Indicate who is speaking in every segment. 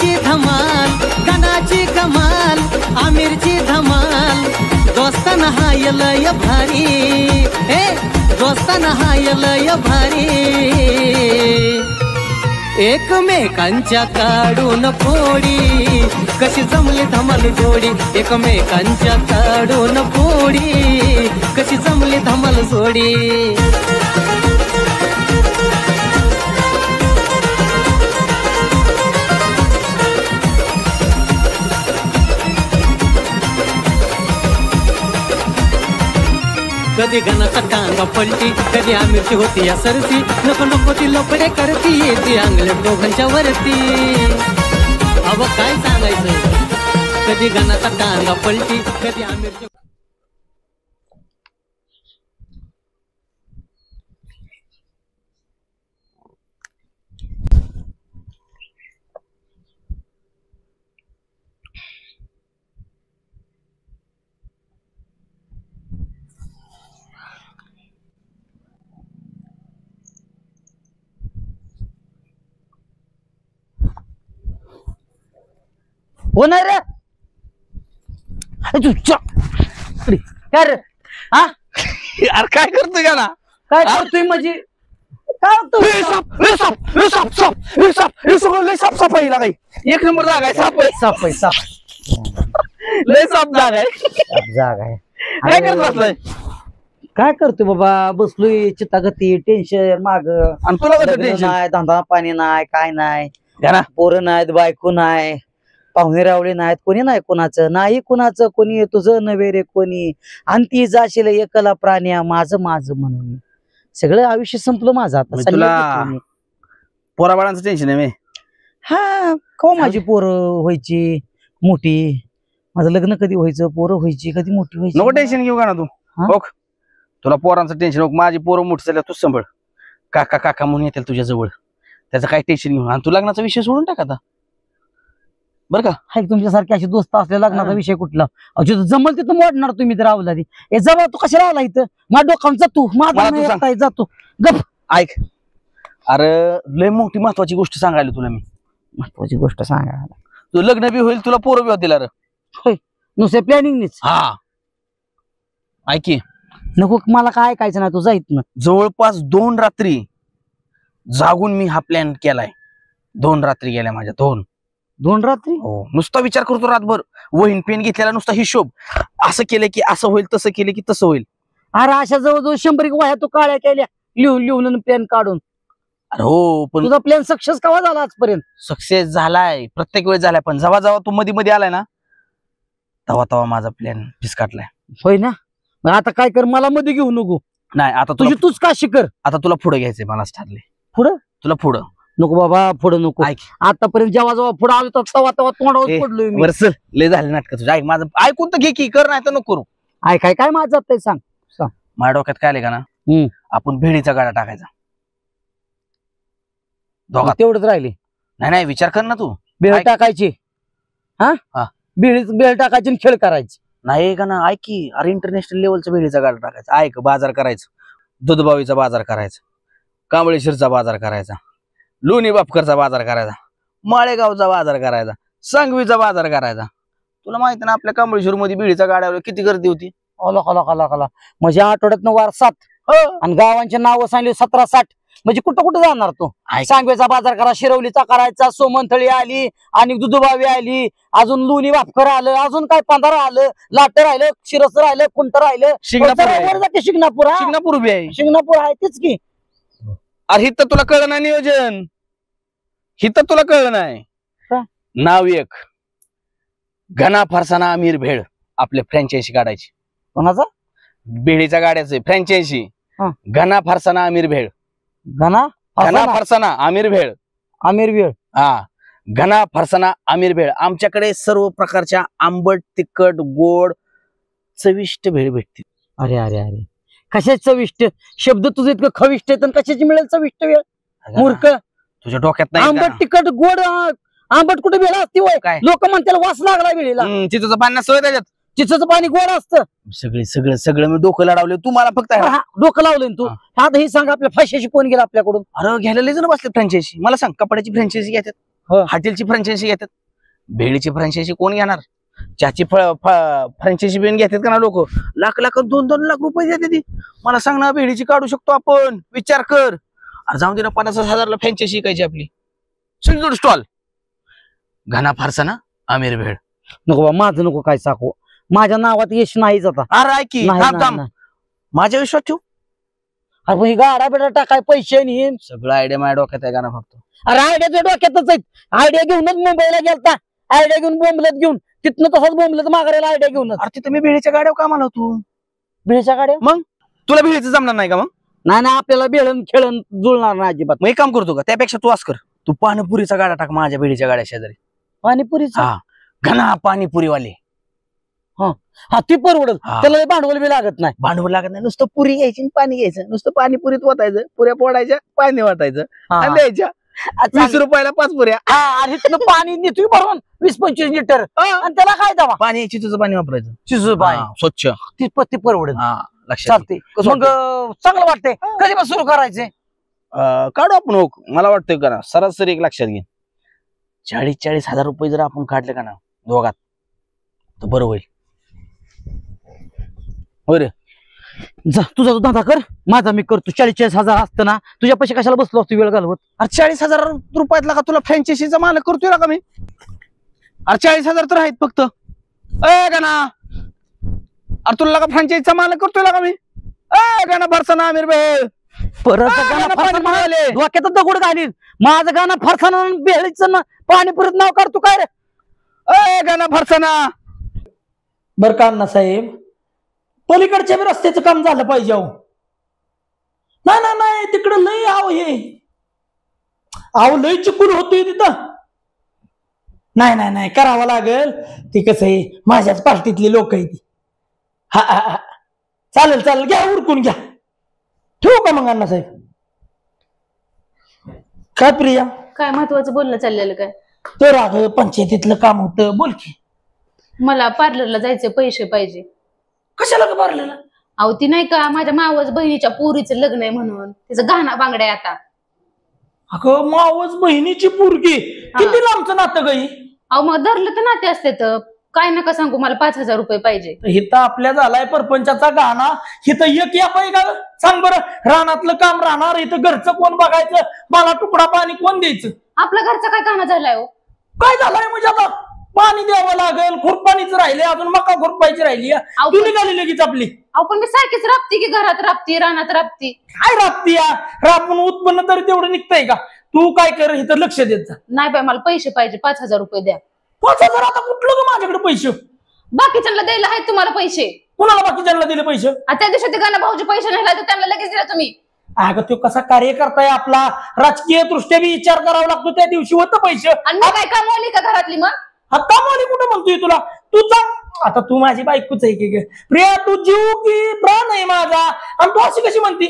Speaker 1: आमिरची धमाल, गाण्याची कमाल, आमिरची धमाल, दोस्ताना हाय लय भारी, हे दोस्ताना हाय लय भारी, एकमेकांच्या काढून फोडी, कशी जमली धमाल जोडी, एकमेकांच्या काढून फोडी, कशी जमली धमाल जोडी। कधी गणाचा टांगा पलटी, कधी आमिरची होती या सरसी, नको नको ती लपडे करती, येते अंगले दोघांच्या वरती। अव काय सांगायचं, कधी गणाचा टांगा पलटी, कधी आमिरची।
Speaker 2: हो नाही रे, काय रे? हा
Speaker 3: यार काय करतोय का ना,
Speaker 2: काय करतोय म्हणजे काय होतोय?
Speaker 3: साफसफाई लागाय, एक नंबर जागा आहे, साफ आहे,
Speaker 2: साफ आहे, साफ
Speaker 3: लय साफ जागा आहे।
Speaker 2: जागा आहे।
Speaker 3: काय करत बसलाय?
Speaker 2: काय करतोय बाबा, बसलोय चितागती, टेन्शन माग,
Speaker 3: आणि तुला कसं टेन्शन
Speaker 2: नाही, धंदा पाणी नाही, काय नाही,
Speaker 3: ना
Speaker 2: पोरं नाहीत, बायको नाही, पाहुणे रावळे नाहीत, कोणी नाही कोणाचं, नाही कोणाचं कोणी, तुझं नव्हे रे कोणी, आणि ती जाशील एकला प्राण्या, माझं माझं म्हणून सगळं आयुष्य संपलं माझं आता।
Speaker 3: तुला पोराबाळांचं टेन्शन आहे?
Speaker 2: हा कवा माझी पोरं व्हायची मोठी, माझं लग्न कधी व्हायचं, पोरं व्हायची कधी मोठी व्हायची।
Speaker 3: नको टेन्शन घेऊ का ना तू, बघ तुला पोरांचं टेन्शन नको, माझी पोरं मोठी झाल्या तूच सांभाळ, काका काका म्हणून येतील तुझ्या जवळ, त्याचं काय टेन्शन घेऊ, आणि तू लग्नाचा विषय सोडून टाक आता, बर का?
Speaker 2: हाय तुमच्यासारखे असे दोस्त असले, लग्नाचा विषय कुठला जमल तिथं मोडणार तुम्ही तर रावला ती जवळ, तू कशा रावला इथं माझ्या डोकांचा, तू माझा जातो गप।
Speaker 3: ऐक, अरे लय मोठी महत्वाची गोष्ट सांगायला तुला मी,
Speaker 2: महत्वाची गोष्ट सांगा,
Speaker 3: तू लग्न बी होईल, तुला पोरं बी होतील। अरे
Speaker 2: होय, नुसते प्लॅनिंगनीच?
Speaker 3: हा ऐक की,
Speaker 2: नको मला काय ऐकायचं नाही, तू जाईत ना।
Speaker 3: जवळपास 2 रात्री जागून मी हा प्लॅन केलाय, 2 रात्री गेल्या माझ्या,
Speaker 2: 2 रात्री?
Speaker 3: हो, नुसता विचार करतो रातभर, वहीन पेन घेतलेला नुसता हिशोब, असं केलं की असं होईल, तसं केलं की तसं होईल।
Speaker 2: अरे अशा जवळजवळ 100 वह्या तू काळ्या केल्या, लिहून प्लॅन काढून।
Speaker 3: अरे हो, पण
Speaker 2: तुझा प्लॅन सक्सेस कवा झाला आजपर्यंत?
Speaker 3: सक्सेस झालाय, प्रत्येक वेळेस झालाय, पण जेव्हा जेव्हा तू मध्ये आलाय ना, तेव्हा माझा प्लॅन फिसकाटलाय।
Speaker 2: होय ना, मग आता काय कर, मला मध्ये घेऊ नको।
Speaker 3: नाही आता
Speaker 2: तुझी तूच काशी कर,
Speaker 3: आता तुला पुढे घ्यायचंय, मलाच ठरले।
Speaker 2: पुढं?
Speaker 3: तुला पुढं
Speaker 2: नको बाबा, पुढं नको। आतापर्यंत जेव्हा पुढे आलो तेव्हा तोंडावर पडलोय मी।
Speaker 3: वरच लय झाले नाटक तुझं, ऐक माझं, ऐकून तर घे की, कर नाही तर नको करू।
Speaker 2: काय काय माझं जात सांग सांग।
Speaker 3: माझ्या डोक्यात काय आले का ना, आपण भेडीचा गाडा टाकायचा दोघात।
Speaker 2: तेवढंच राहिले?
Speaker 3: नाही विचार कर ना तू,
Speaker 2: बेळ टाकायची, हा बेळ टाकायची आणि खेळ करायची
Speaker 3: नाही का ना। ऐक की, अरे इंटरनॅशनल लेवलचा भेडीचा गाडा टाकायचा, ऐक बाजार करायचा, दुधबावीचा बाजार करायचा, कांबळेश्वरचा बाजार करायचा, लोणी बापकरचा बाजार करायचा, माळेगावचा बाजार करायचा, सांगवीचा बाजार करायचा। तुला माहिती ना आपल्या कांबळेश्वर मध्ये बिडीच्या गाड्यावर किती गर्दी होती?
Speaker 2: म्हणजे आठवड्यात वार 7 आणि गावांचे नाव सांगले 17-60, म्हणजे कुठं कुठं जाणार तू? सांगवेचा बाजार करा, शिरवलीचा करायचा, सोमनथळी आली आणि दुधबावी आली, अजून लोणी बापकर आलं, अजून काय 15 आलं, लाट राहिलं, शिरस राहिलं, कुंट राहिलं, शिंगणापूर
Speaker 3: शिंगणापूर बी आहे,
Speaker 2: शिंगणापूर आहे तेच की।
Speaker 3: अरे हिथं तुला कळलं नाही नियोजन, हिथं तुला कळलं नाही। नाव एक घना फरसाना आमिर भेळ, आपले फ्रँचायझी काढायची।
Speaker 2: कोणाचा?
Speaker 3: भेळीच्या गाड्याचे फ्रँचायझी, घना फरसाना आमिर भेळ,
Speaker 2: घना
Speaker 3: फरसाना आमिर भेळ,
Speaker 2: आमिर भेळ,
Speaker 3: हा घना फरसाना आमिर भेळ। आमच्याकडे सर्व प्रकारच्या आंबट, तिखट, गोड, चविष्ट भेळ भेटते।
Speaker 2: अरे अरे अरे, कशाच चविष्ट? शब्द तुझे इतकं खविष्ट आहेत, कशाची मिळेल चविष्ट भेळ? मूर्ख,
Speaker 3: तुझ्या डोक्यात नाही?
Speaker 2: आंबट, तिखट, गोड, आंबट कुठे भेळ असते?
Speaker 3: काय
Speaker 2: लोक म्हणतात वास लागला भेळीला,
Speaker 3: चिचेचं पाणी नसतं त्याच्यात,
Speaker 2: चिचेचं पाणी गोड असतं।
Speaker 3: सगळं मी डोकं लढवलं, तू मला फक्त
Speaker 2: डोकं लावलं तू। आता ही सांग, आपल्या फायशाची कोण गेला आपल्याकडून?
Speaker 3: अरे घ्यायला लय जण बसले फ्रँचायझी, मला सांग कपड्याची फ्रँचायझी घेतात, हॉटेलची फ्रँचायझी घेतात, भेळीची फ्रँचायझी कोण घेणार? चहाची फ्रँचायझी बिन घेतात का ना लोक, लाख लाख 2-2 लाख रुपये देते ती. मला सांग ना, भेळीची काढू शकतो आपण? विचार कर. अरे जाऊन दे ना, 50,000ला फ्रँचायझी शिकायची आपली, सगळीकडे स्टॉल. घना फारसाना आमिर भेळ.
Speaker 2: नको बा, माझं नको काय सांगू, माझ्या नावात यश नाहीच आता.
Speaker 3: अरे ऐक की,
Speaker 2: नाही,
Speaker 3: थांब
Speaker 2: नाही,
Speaker 3: थांब,
Speaker 2: नाही.
Speaker 3: माझ्या विश्वास ठेव.
Speaker 2: अरे पण ही गाडा बेडा टाकाय पैसे नाही.
Speaker 3: सगळं आयडिया माझ्या डोक्यात आहे. गाणं फक्त
Speaker 2: अरे आयडिया तुझ्या डोक्यातच आहेत. आयडिया घेऊनच मुंबईला गेलता, आयडिया घेऊन बोंबलत घेऊन तिथनं तसंच बोंबलत माघारेला आयडिया घेऊनच.
Speaker 3: अरे तिथं मी भेळीच्या गाड्या कामाला होतो.
Speaker 2: भेळच्या गाड्या
Speaker 3: तुला भेळीचं जमणार नाही का? मग
Speaker 2: नाही नाही, आपल्याला बेळण खेळण जुळणार नाही अजिबात.
Speaker 3: मग एक काम करतो का, त्यापेक्षा तू असं कर, तू पाणीपुरीचा गाडा टाक माझ्या भेळीच्या गाड्या शेजारी.
Speaker 2: पाणीपुरीचा
Speaker 3: हा, घना पाणीपुरीवाले.
Speaker 2: हा ती परवडत,
Speaker 3: हा.
Speaker 2: त्याला लय भांडवल बी लागत नाही.
Speaker 3: भांडवल लागत नाही, नुसतं पुरी घ्यायची आणि पाणी घ्यायचं, नुसतं पाणीपुरीत वाटायचं, पुऱ्या फोडायच्या, पाणी वाटायचं
Speaker 2: हा.
Speaker 3: आणि द्यायच्या. 20 रुपयाला 5 पुऱ्या.
Speaker 2: हा, आणि तिथनं पाणी नेतोय भरून 20-25 लिटर, आणि त्याला काय दवा
Speaker 3: पाणी चिचूचं पाणी वापरायचं,
Speaker 2: शिजू बाय,
Speaker 3: हा, स्वच्छ.
Speaker 2: ती पत्ती परवडत.
Speaker 3: हा, लक्षात घे.
Speaker 2: चालते.
Speaker 3: कसं
Speaker 2: मग चांगलं वाटतंय. कधी पण सुरू करायचे?
Speaker 3: काढू आपण हो. मला वाटतंय का ना, सरासरी एक लक्षात घे, 40,000 रुपये जर आपण काढले का ना दोघात, तर बरं होईल. बरं,
Speaker 2: जा तुझा तू धंदा कर, माझा मी करतो. 40,000 असतं ना, तुझ्या पैसे कशाला बसलो असतो वेळ घालवत.
Speaker 3: अरे 40,000 रुपयातला का तुला फ्रँचायझीचा मालक करतोय ना का मी? अरे 40,000 तर आहेत फक्त. गाना, अरे तुला का फ्रँचायझीचा मालक करतोय का मी? गाना फरसाना आमिर भेळ.
Speaker 2: परत
Speaker 3: गाणं
Speaker 2: गाणं
Speaker 3: पाणी
Speaker 2: फरसाण
Speaker 3: म्हणाले.
Speaker 2: डोक्यात दगड घालीन. माझं गाणं फरसाण बेळीचं ना पाणीपुरीत नाव काढतो काय रे?
Speaker 3: गाना फरसाना.
Speaker 4: बर का अण्णा साहेब, पलीकडच्या बी रस्त्याचं काम झालं पाहिजे. अहो नाही नाही नाही, तिकडं लय आव हे आव लय चिकून होतोय तिथं. नाही नाही नाही, करावं लागेल. ती कसं आहे, माझ्याच पार्टीतली लोक आहे ती. हा हा हा, चालेल चालेल, घ्या उरकून घ्या. ठेवू का मग अण्णा साहेब? काय प्रिया,
Speaker 5: काय महत्वाचं बोलणं चाललेलं काय?
Speaker 4: तर अगं पंचायतीतलं काम होतं, बोल की.
Speaker 5: मला पार्लरला जायचे, पैसे पाहिजे.
Speaker 4: कशाला का भरलेलं?
Speaker 5: अहो ती नाही का, माझ्या मावस बहिणीच्या पोरीचं लग्न आहे म्हणून तिचं घाणा बांगड्या आहे आता.
Speaker 4: अगं मावस बहिणीची पोरगी, किती लांबचं नातं गई.
Speaker 5: अहो मग धरलं तर नाते असते तर काय नका सांगू, मला 5,000 रुपये पाहिजे.
Speaker 4: हिथं आपल्या झालाय परपंचाचा गाणा, हिथं एक या पाहिजे का? सांग बरं, रानातलं काम राहणार, इथं घरचं कोण बघायचं? मला तुकडा पाणी कोण द्यायचं?
Speaker 5: आपल्या घरचा काय गाणा झालाय हो?
Speaker 4: काय झालंय म्हणजे आता? पाणी द्यावं लागेल, खुरपाणीच राहिले, अजून मका खुरपायची राहिली. तू निघाली लगेच आपली.
Speaker 5: अहो पण मी सारखीच राबती की, घरात राबती, रानात राबती.
Speaker 4: काय राबती या? राबून उत्पन्न तरी तेवढं निघतंय का? तू काय कर, इथं लक्ष देत जा.
Speaker 5: नाही बाय, मला पैसे पाहिजे, 5,000 रुपये द्या.
Speaker 4: 5,000 आता कुठलं ग माझ्याकडे पैसे?
Speaker 5: बाकीच्यांना द्यायला आहेत तुम्हाला पैसे.
Speaker 4: कुणाला बाकीच्यांना दिले पैसे?
Speaker 5: त्या दिवशी ते गाणं भाऊजी पैसे नाही तर त्यांना लगेच दिला तुम्ही.
Speaker 4: अगं तो कसा कार्यकर्ता आहे आपला, राजकीय दृष्ट्या बी विचार करावा लागतो. त्या दिवशी होतं पैसे.
Speaker 5: आणि मग काय कमवली का घरातली? मग
Speaker 4: आता माली कुठं म्हणतोय तुला? तू सांग, आता तू माझी बायकोच आहे की प्रिया? तू जीव की प्राण आहे माझा, आणि तू अशी कशी म्हणती?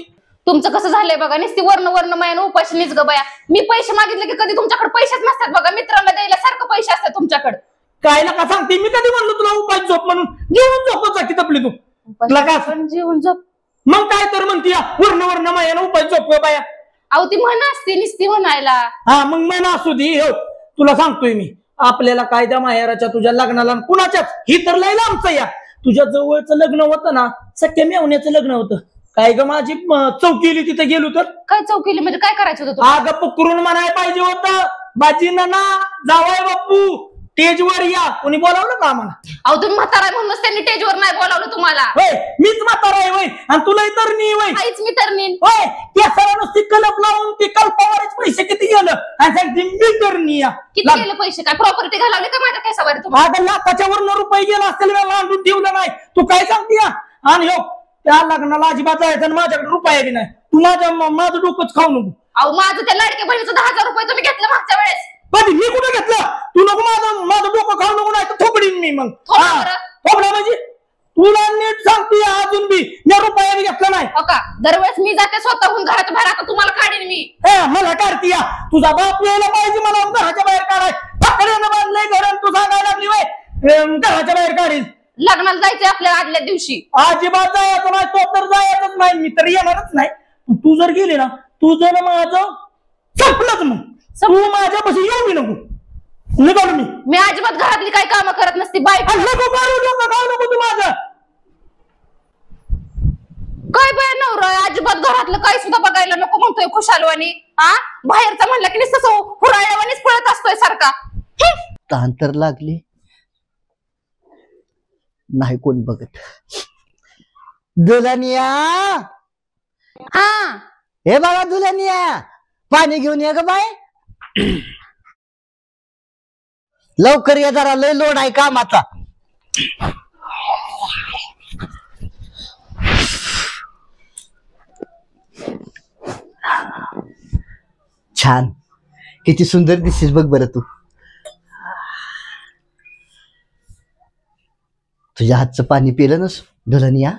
Speaker 5: तुमचं कसं झालंय बघा, नुसती वर्ण मायानं उपाशी नीच ग बया. मी पैसे मागितले की कधी तुमच्याकडे पैसेच नसतात बघा. मित्रांना द्यायला सारखं पैसे असतात तुमच्याकडे.
Speaker 4: काय नका सांगते, मी कधी म्हणलो तुला उपाय झोप म्हणून? जेवून झोपच की तपली तू. तुला काय
Speaker 5: पण जीवन झोप.
Speaker 4: मग काय तर म्हणती वर्ण मायानं उपाय झोप बाया?
Speaker 5: अहो ती म्हण असते नुसती म्हणायला.
Speaker 4: हा मग म्हणा असू दे. हो तुला सांगतोय मी, आपल्याला कायद्या माहेराच्या तुझ्या लग्नाला कुणाच्याच, ही तर लय लांबचं या. तुझ्या जवळचं लग्न होतं ना, सख्या मेवण्याचं लग्न होतं. काय ग माझी चौकीली तिथे गेलो तर?
Speaker 5: काय चौकीली म्हणजे काय करायचं होतं?
Speaker 4: अगं पुकरून म्हणाय पाहिजे होतं, बाजी ना जावाय बाप्पू स्टेजवर या. कोणी बोलावलं का आम्हाला?
Speaker 5: अहो तुम्ही म्हातारा म्हणूनच त्यांनी स्टेजवर नाही बोलावलं तुम्हाला.
Speaker 4: होय मीच म्हातारा आहे वय, आणि तुलाही तर नाही वय.
Speaker 5: आईच मी तर नीन.
Speaker 4: होय त्या सरा नुसती कलप लावून ती कल्पावरच पैसे किती गेलं, आणि सांगते मी तर नाही या.
Speaker 5: किती गेले पैसे? काय प्रॉपर्टी घालवली का माझ्या केसावर तुम्ही?
Speaker 4: अगं लाखाच्या वरनं रुपये गेला असतील, मांडून ठेवलं नाही. तू काय सांगते या? आणि हो त्या लग्नाला अजिबात जायचं, आणि माझ्याकडे रुपये बी नाही. तू माझं डोकंच खाऊ नको.
Speaker 5: अहो माझं त्या लाडक्या बहिणीचं 10,000 रुपये तुम्ही घेतलं मागच्या वेळेस.
Speaker 4: कधी मी कुठं घेतलं? तू नको माझं डोकं खाऊ नको, नाही तर थोपडीन मी. मग
Speaker 5: थोडं बरं.
Speaker 4: थोपडा म्हणजे तुला नीट सांगते अजून बी मी रुपया बी घेतला नाही.
Speaker 5: हो का? दरवेळेस मी जाते स्वतःहून घरात बाहेर, आता तुम्हाला काढीन मी.
Speaker 4: मला काढती या. तुझा बाप यायला पाहिजे मला घराच्या बाहेर काढाय. पकड्यानं बांधलंय घर, तू सांगायला लागली वय घराच्या बाहेर काढील.
Speaker 5: लग्नाला जायचंय आपल्या आदल्या दिवशी.
Speaker 4: अजिबात जायचं नाही, तो तर जायचंच नाही. मी तर येणारच नाही. तू जर गेली ना, तुझं ना माझं संपलंच. मग तू माझ्यापाशी येऊ मी नको निघालो
Speaker 5: मी अजिबात घरातली काही कामं करत नसती बाई.
Speaker 4: नको करू नको खाऊ नको तू माझं.
Speaker 5: काय बाय नवरा अजिबात घरातलं काही सुद्धा बघायला नको म्हणतोय खुशालवानी. हा बाहेरचा म्हणलं की नुसतं हुराळ्यावानीच पळत असतोय सारखा.
Speaker 2: तहान तर लागली नाही कोण बघत. दुल्हनिया
Speaker 5: हा
Speaker 2: हे बाबा दुल्हनिया पाणी घेऊन ये ग बाय. लवकर ये जरा लय लोड आहे कामाचा. छान किती सुंदर दिसतेस बघ बरं तू. तुझ्या हातचं पाणी पिलं नस दुल्हनिया.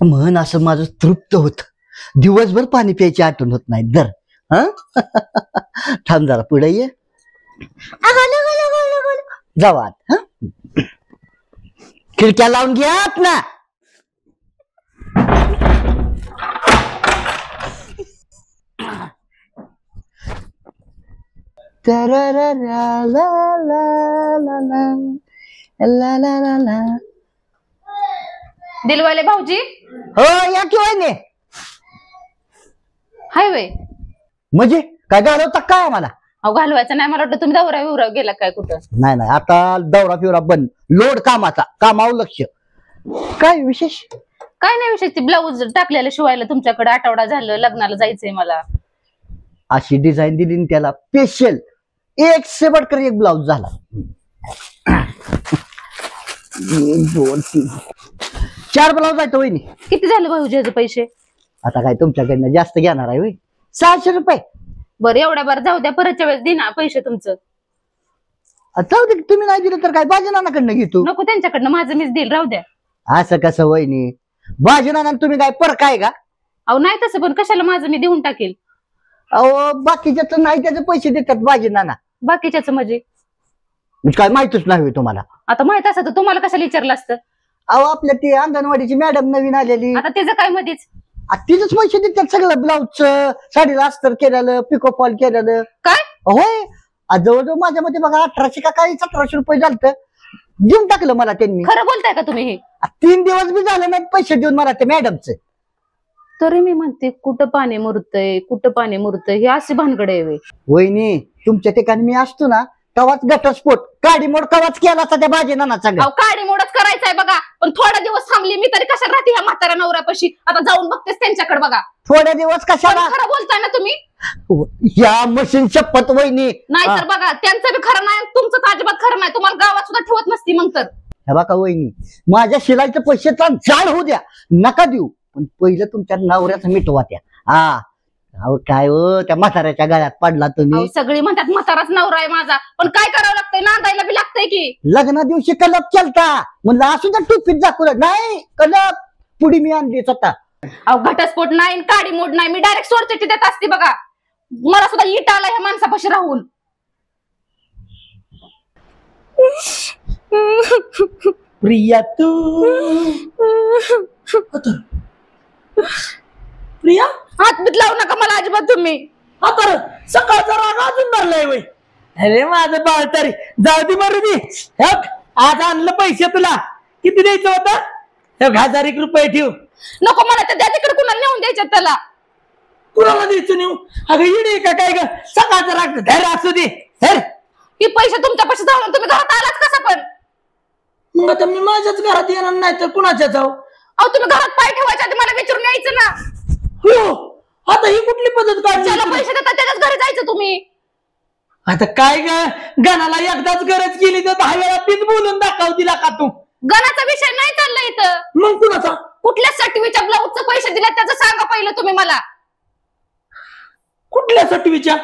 Speaker 2: म्हण असं माझं तृप्त होत. दिवसभर पाणी प्यायची आठवण होत नाही दर. थांब जरा पुढे ये. जाऊ आत. खिडक्या लावून घ्यात ना.
Speaker 5: दिलवाले भाऊजी
Speaker 2: हो या की वहिनी.
Speaker 5: हाय वे.
Speaker 2: म्हणजे काय घालवता काय आम्हाला.
Speaker 5: अहो घालवायचं नाही मला वाटतं तुम्ही दौरा विवरा गेला काय कुठं.
Speaker 2: नाही नाही आता दौरा फिवरा बंद. लोड कामाचा कामावर लक्ष. काय विशेष.
Speaker 5: काय नाही विशेष ती ब्लाऊज टाकलेलं शिवायला तुमच्याकडे आठवडा झालं लग्नाला जायचंय मला.
Speaker 2: अशी डिझाईन दिली न त्याला स्पेशल एक शेवटकर एक ब्लाऊज झाला. 1 2 3 4 ब्लाऊज आहेत वहिनी.
Speaker 5: किती झालं भाऊजी याचे पैसे.
Speaker 2: आता काय तुमच्याकडनं जास्त घेणार आहे होय. 600 रुपये.
Speaker 5: बरं एवढ्या बरं जाऊ द्या परतच्या वेळेस देना पैसे तुमचं.
Speaker 2: जाऊ दे तुम्ही नाही दिलं तर काय बाजीनानाकडनं घेतो.
Speaker 5: नको त्यांच्याकडनं माझं मीच देईल राहू द्या.
Speaker 2: असं कसं वहिनी बाजीनाना तुम्ही काय पर काय का.
Speaker 5: अहो नाही तसं पण कशाला माझं मी देऊन टाकेल.
Speaker 2: अहो बाकीच्याच नाही त्याचे पैसे देतात बाजीनाना.
Speaker 5: बाकीच्याच म्हणजे
Speaker 2: काय माहितच नाही तुम्हाला.
Speaker 5: आता माहित असं तर तुम्हाला कशाला विचारलं असतं.
Speaker 2: अहो आपल्या ती अंगणवाडीची मॅडम नवीन आलेली.
Speaker 5: आता त्याचं काय मध्येच.
Speaker 2: तिचेच पैसे देतात सगळं ब्लाऊजचं साडीला अस्तर केलेलं पिको फॉल केलेलं.
Speaker 5: काय
Speaker 2: होय जवळजवळ माझ्या मध्ये बघा 1800 का काही 1700 रुपये झालत. देऊन टाकलं मला त्यांनी.
Speaker 5: खरं बोलताय का तुम्ही हे.
Speaker 2: 3 दिवस बी झाले नाहीत पैसे देऊन मला ते मॅडमचे.
Speaker 5: तरी मी म्हणते कुठं पाणी मुरतय कुठं पाणी मुरतय हे अशी भानगड आहे.
Speaker 2: वहिनी तुमच्या ठिकाणी मी असतो ना तवाच घटस्फोट काडी मोड कवाच केला असता त्या बाजीनानाचा.
Speaker 5: काडी मोडच करायचंय बघा पण थोडा दिवस थांबली मी तरी कशाला राहते ह्या म्हाताऱ्या नवऱ्यापाशी. आता जाऊन बघतेस त्यांच्याकडे बघा.
Speaker 2: थोड्या दिवस कशाला.
Speaker 5: खरं बोलताय ना तुम्ही.
Speaker 2: या मशीन शपथ वहिनी.
Speaker 5: नाही तर बघा त्यांचं बी खरं नाही तुमचं तर अजिबात खरं नाही. तुम्हाला गावात सुद्धा ठेवत नसती मग तर.
Speaker 2: हे बघा वहिनी माझ्या शिलाईचे पैसेचा जाळ होऊ द्या नका देऊ पण पहिलं तुमच्या नवऱ्याच मिटवा त्या. हा अहो काय हो त्या म्हाताऱ्याच्या गळ्यात पडला तुम्ही.
Speaker 5: सगळी म्हणतात म्हाताराच नवरा आहे माझा पण काय करावं लागतंय नांदायला बी लागतंय की.
Speaker 2: लग्ना दिवशी कलप केलता म्हणलं असू द्या टोपीत दाखवलं नाही कलप पुढे मी आणली स्वतः.
Speaker 5: अहो घटस्फोट नाही काडी मोड नाही मी डायरेक्ट सोडचिठ्ठी देत असते बघा. मला सुद्धा इट आला ह्या माणसापाशी राहून.
Speaker 4: प्रिया तू प्रिया
Speaker 5: हात बीत लावू नका मला अजिबात तुम्ही.
Speaker 4: आता सकाळचा राग अजून धरलाय वय. अरे माझं बाळ तरी जाऊ दे बरं दे. आज आणलं पैसे तुला किती द्यायचं होतं. 1000 रुपये ठेव.
Speaker 5: नको मला त्या तिकडे कुणाला नेऊन द्यायच्यात त्याला.
Speaker 4: कुणाला द्यायचं नेऊ. अगं येणे का काय ग सकाळचा राग धैर्य असू दे.
Speaker 5: ही पैसे तुमच्या पैसे जाऊन तुम्ही घरात आलाच कसा पण.
Speaker 4: मग आता मी माझ्याच घरात येणार नाही तर कुणाच्या जाऊ.
Speaker 5: अहो तुम्ही घरात पाय ठेवायच्या आधी मला विचारून यायचं ना.
Speaker 4: हो आता ही कुठली पद्धत
Speaker 5: ज्याला
Speaker 4: काढली.
Speaker 5: पैसे देतात त्याच्याच घरी जायचं तुम्ही.
Speaker 4: आता काय ग गणाला एकदाच गरज केली तर 10 वेळा तीच बोलून दाखव दिला का तू.
Speaker 5: गणाचा विषय नाही चालला इथं.
Speaker 4: मग कुणाचा.
Speaker 5: कुठल्या सटवीच्या ब्लाऊजचे पैसे दिले त्याचं सांगा पहिलं तुम्ही मला.
Speaker 4: कुठल्या सटवीच्या.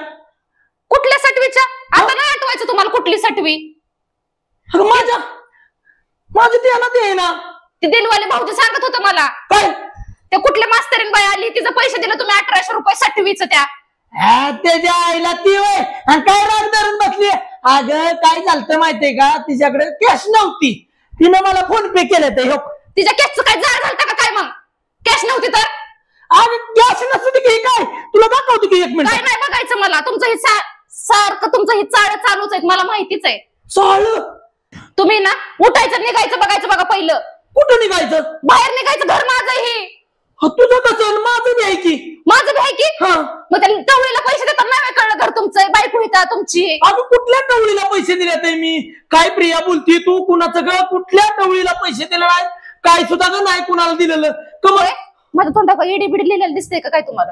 Speaker 5: कुठल्या सटवीच्या आता नाही आठवायचं तुम्हाला कुठली सटवी.
Speaker 4: माझं ध्यानात आहे ना.
Speaker 5: ते दिलवाले भाऊजी सांगत होतं मला.
Speaker 4: काय
Speaker 5: ते कुठल्या मास्तरीन बाई आली तिचं पैसे दिलं तुम्ही 1800 रुपये सटवीचं त्या.
Speaker 4: त्याच्या आईला ती वय आणि काय राग धरून बसली. अगं काय झालं माहितीये का तिच्याकडे कॅश नव्हती. तिनं मला फोन पे केलं ते.
Speaker 5: तिच्या कॅशचं काय जाळ झालं का काय मग. कॅश नव्हती तर.
Speaker 4: अरे गॅस नसते की काय तुला दाखवतो की 1 मिनिट
Speaker 5: काय नाही बघायचं मला. तुमचं हे सारखं तुमचं हे चाळ चालूच आहे, मला माहितीच आहे.
Speaker 4: चाळ
Speaker 5: तुम्ही ना उठायचं निघायचं बघायचं बघा पहिलं.
Speaker 4: कुठं निघायचं?
Speaker 5: बाहेर निघायचं, घर माझं हे.
Speaker 4: तुझं कसं माझं बी आहे की.
Speaker 5: माझं बी आहे की.
Speaker 4: हा
Speaker 5: मग त्या टवळीला पैसे देतात नाही कळलं घर तुमचं, बायको हिता तुमची.
Speaker 4: अगं कुठल्या टवळीला पैसे दिले ते मी? काय प्रिया बोलती तू? कुणाचं ग? कुठल्या टवळीला पैसे दिले नाही? काय सुद्धा ग नाही कुणाला दिलेलं कमळ?
Speaker 5: माझ्या तोंडावर एडी बिडी लिहिलेलं दिसतंय का काय तुम्हाला?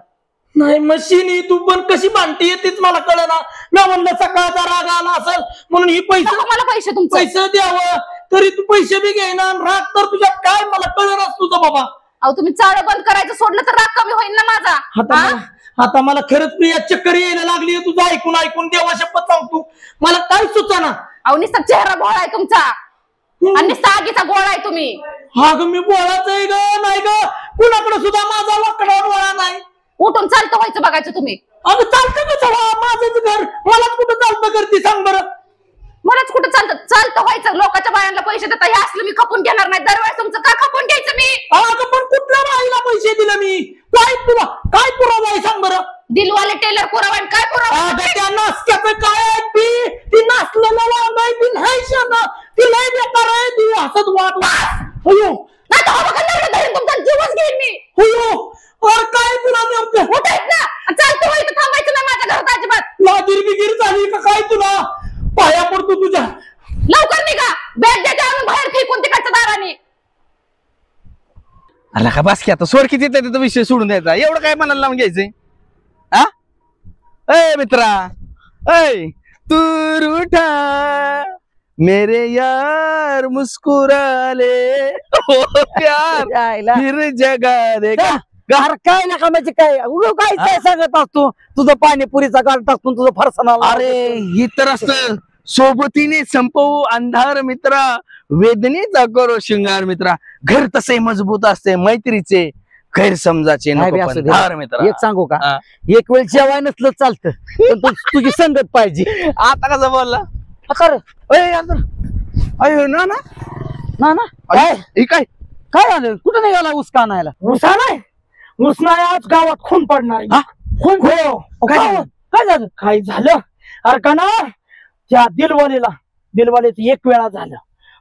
Speaker 4: नाही मशीनी तू पण कशी भांडती तीच मला कळना. मी म्हणलं सकाळचा राग आला असेल म्हणून ही पैसे
Speaker 5: मला पैसे तुमचे
Speaker 4: पैसे द्यावं तरी तू पैसे बी घेईना. राग तर तुझ्यात काय मला कळनाच तुझं बाबा.
Speaker 5: अहो तुम्ही चाळ बंद करायचं सोडलं तर राग कमी होईल ना माझा.
Speaker 4: आता मला खरंच प्रिया चक्कर यायला लागली. तुझं ऐकून ऐकून देवा शपथ सांगतो मला काय सुचाना.
Speaker 5: अहो नुसता चेहरा बोळा आहे तुमचा आणि नुसता आगीचा गोळा आहे तुम्ही.
Speaker 4: हा ग मी बोळाच आहे ग. नाही ग कुणाकडे सुद्धा माझा वाकडा डोळा नाही.
Speaker 5: उठून चालतं व्हायचं बघायचं तुम्ही.
Speaker 4: अगं चालतं कसं? माझंच घर मलाच कुठं चालतं करते सांग बरं.
Speaker 5: मलाच कुठं चालतं व्हायचं? लोकांच्या बायांना पैसे देता हे असलं मी खपून घेणार नाही. दरवेळेस तुमचं का खपून घ्यायचं मी?
Speaker 4: अगं पण कुठल्या बाईला पैसे दिले मी? काय तुला काय पुरावा आहे सांग बरं?
Speaker 5: दिलवाले टेलर पुरावा काय पुरावा?
Speaker 4: अगं त्या नाचक्याचं काय आहे? ती नाचलेलं वांग आहे. ती नाही शाना. ती लय बेकार आहे. ती हसत वाट अयो
Speaker 5: नाही तर हवं का लग्न धरून तुमचा जीवच घेईन मी.
Speaker 4: अयो और काय तुला नेमकं
Speaker 5: उठायच ना चालतं व्हायचं, थांबायचं ना माझ्या घरात अजिबात.
Speaker 4: लागिर बिगीर झाली का काय तुला? पाया पडतो तुझ्या.
Speaker 5: लवकर निघा, बॅग द्या आणून बाहेर फेकून तिकडच्या दाराने.
Speaker 3: अरे का बास की आता सोड किती तिथं विषय सोडून द्यायचा. एवढं काय मनाला लावून घ्यायचंय? हा ए मित्रा ऐ तू रूठा मेरे यार मुस्कुरा ले ओ प्यार फिर जगा दे.
Speaker 2: गार काय ना कामाची काय उगं काय काय सांगत असतो. तुझं पाणीपुरीचा गाड टाकून तुझं फरसाना.
Speaker 3: अरे ही तर असतं सोबतीने संपवू अंधार मित्रा, वेदनेचा करो शिंगार मित्रा. घर तसे मजबूत असते मैत्रीचे गैरसमजाचे नको पण धार मित्रा.
Speaker 2: एक सांगू का?
Speaker 3: हा.
Speaker 2: एक वेळ जेवाय नसलं चालतं पण तुझी संगत पाहिजे.
Speaker 3: आता कसं बोलला? अयो ना ना
Speaker 2: ना ना
Speaker 3: काय हे काय
Speaker 2: काय झालं? कुठं निघाला ऊस आणायला?
Speaker 4: उसा नाही उसना आज गावात खून पडणार आहे. खून
Speaker 2: काय झालं?
Speaker 4: काय झालं? अरे का ना त्या दिलवालेचं 1 वेळा झालं,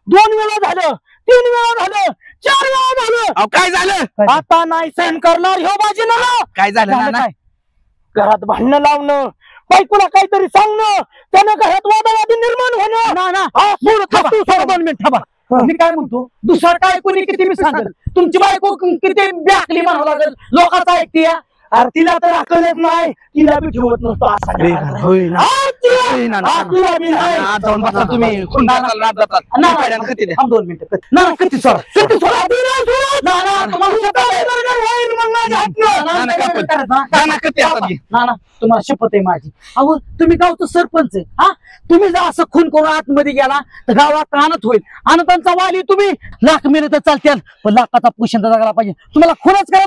Speaker 4: 2 वेळा झालं, 3 वेळा झालं, 4 वेळा झालं.
Speaker 3: काय झालं?
Speaker 4: आता नाही सहन करणार ह्यो बाजी ना.
Speaker 3: काय झालं ना?
Speaker 4: घरात भांडणं लावणं, बायकोला काहीतरी सांगणं, त्यानं घरात वादावादी निर्माण होणं.
Speaker 2: ना ना 2 मिनिट थांबा. मी काय म्हणतो दुसरं काय कोणी किती मी सांगेल तुमची बायको किती बॅकली म्हणावं लागेल लोकांचं ऐकते. अरे तिला तर अकलच नाही, तिला बी ठेवत नसतो असा.
Speaker 3: तुम्ही
Speaker 2: 2 मिनिटं ना कधी सोडा ना तुम्हाला शपथ आहे माझी. अहो तुम्ही गावचं सरपंच आहे. हा तुम्ही जर असं खून करून आतमध्ये गेला तर गावात अनाथ होईल. अनाथांचा वाली तुम्ही लाख मिळत तर चालतील पण लाखाचा पोषण जगायला पाहिजे. तुम्हाला खूनच करा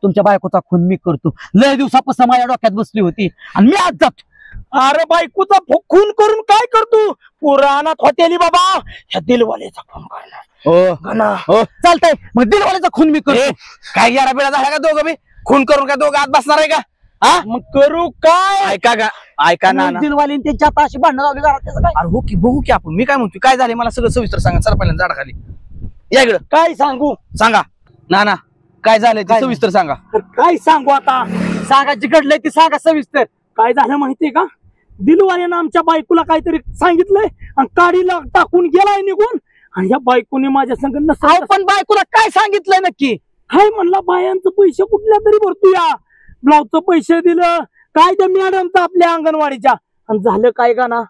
Speaker 2: तुमच्या बायकोचा खून मी करतो. लय दिवसापासून माझ्या डोक्यात बसली होती आणि मी आज जातो.
Speaker 4: अरे बायकोचा खून करून काय करतो? पुराणात होतेली बाबा ह्या दिलवालेचा खून करणार.
Speaker 2: चालतंय मग दिलवाल्याचा खून मी करतो.
Speaker 3: काय यारा बेळा झाला का दोघं बी? खून करून काय दोघं आत बसणार आहे का?
Speaker 4: हा मग करू काय?
Speaker 3: ऐका का ऐका ना
Speaker 2: दिलवाली त्यांच्या आता अशी भांडणं लावली घरात त्याचं काय?
Speaker 3: अरे हो की बघू की आपण. मी काय म्हणतो काय झाले मला सगळं सविस्तर सांगा. चला पहिल्यांदा झाडाखाली या इकडं.
Speaker 4: काय सांगू?
Speaker 3: सांगा ना काय झालंय ते सविस्तर सांगा.
Speaker 4: काय सांगू आता?
Speaker 2: सांगायची घडलंय ती सांगा सविस्तर.
Speaker 4: काय झालं माहितीये का? दिलवाल्यानं आमच्या बायकोला काहीतरी सांगितलंय आणि काडीला टाकून गेलाय निघून. आणि या बायकोने माझ्या संग नसतं.
Speaker 2: पण बायकोला काय सांगितलंय नक्की?
Speaker 4: काय म्हणला बायांचं पैसे कुठल्या तरी भरतो या ब्लाऊजचं पैसे दिलं काय त्या मॅडमचं आपल्या अंगणवाडीच्या. आणि झालं काय का ना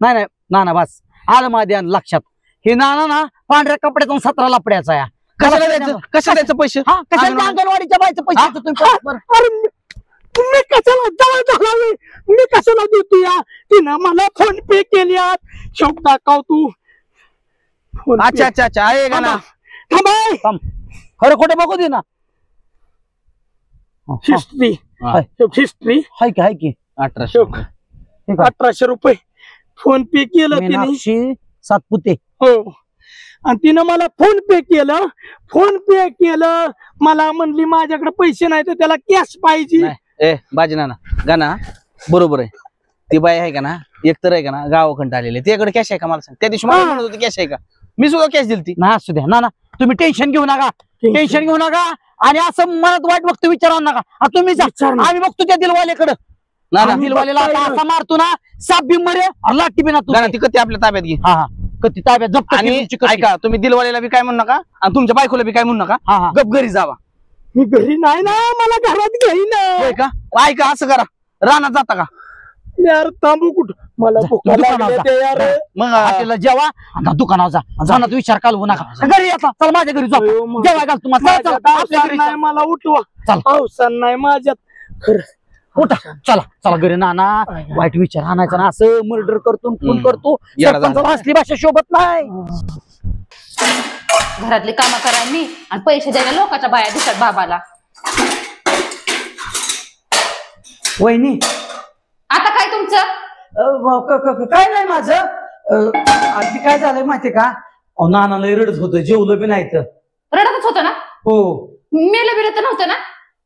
Speaker 2: नाही नाना बस आलं माझ्या लक्षात. हे नाना ना पांढऱ्या कपड्यातून 17 लपड्याचा या.
Speaker 3: कशा द्यायचं पैसे?
Speaker 2: अंगणवाडीच्या बायचं पैसे.
Speaker 4: अरे मी कशाला झाला मी कशाला देतो या? तिनं मला फोन पे केल्यात. शोक दाखव तू.
Speaker 3: अच्छा अच्छा अच्छा आहे का ना?
Speaker 2: थांब खरं खोटं बघू दे ना.
Speaker 4: हिस्ट्री
Speaker 2: हाय की
Speaker 3: 1800
Speaker 4: 1800 रुपये फोन पे केलं तिने.
Speaker 2: मीनाक्षी सातपुते.
Speaker 4: हो आणि तिनं मला फोन पे केलं मला म्हणली माझ्याकडे पैसे नाही तर त्याला कॅश पाहिजे.
Speaker 3: ए बाजी नाना गाना बरोबर आहे. ती बाई आहे का ना एकतर आहे का ना गावाकडे आलेली त्याकडे कॅश आहे का मला सांग. त्या दिवशी मला म्हणत होती कॅश आहे का मी सुद्धा कॅश दिली.
Speaker 2: ना असू द्या ना तुम्ही टेन्शन घेऊ नका आणि असं मनात वाट बघतो विचारा नका तुम्ही जा. आम्ही बघतो त्या दिलवाल्याकडे
Speaker 3: नाना
Speaker 2: दिलवाल्याला असा मारतो ना साप बी मरे लाठी बी ना तू
Speaker 3: गाना ती कधी आपल्या ताब्यात घे.
Speaker 2: हा कधी ताब्यात जप्त
Speaker 3: आणि
Speaker 2: केली तुमची कत्ती.
Speaker 3: ऐका तुम्ही दिलवाल्याला बी काय म्हणू नका आणि तुमच्या बायकोला बी काय म्हणू नका.
Speaker 2: हा
Speaker 3: गप घरी जावा.
Speaker 4: मी घरी नाही ना मला घरात घेईना.
Speaker 3: होय का ऐका असं करा रानात जाता का
Speaker 4: यार थांबू कुठं मला भुका
Speaker 2: दुकानात
Speaker 4: लागल्या
Speaker 2: जा.
Speaker 4: ते यार.
Speaker 3: मग
Speaker 2: हॉटेलला जेवा आणि दुकानावर जा मनात विचार कालवू नका घरी येता चल माझ्या घरी जाऊ
Speaker 4: अयो, मग.
Speaker 2: जेवा घाल तुम्हाला चला, चला, आपल्या घरी
Speaker 4: नाही
Speaker 2: चला.
Speaker 4: मला उठवा
Speaker 2: चल.
Speaker 4: अवसान नाही माझ्यात
Speaker 2: उठा चला घरी नाना वाईट विचार आणायचा ना असं मर्डर करतो खून करतो
Speaker 3: येडा
Speaker 2: सरपंचाला असली भाषा शोभत नाही.
Speaker 5: घरातली कामं करायला मी आणि पैसे द्यायला लोकांच्या बाया दिसतात बाबाला.
Speaker 2: वहिनी
Speaker 5: आता काय तुमचं
Speaker 2: काय नाही माझं अगदी काय झालंय माहितीये का नाना लय रडत होतं जेवलं बी नाही तर.
Speaker 5: रडतच होतं ना
Speaker 2: हो
Speaker 5: मेलं बिलं तर नव्हतं ना.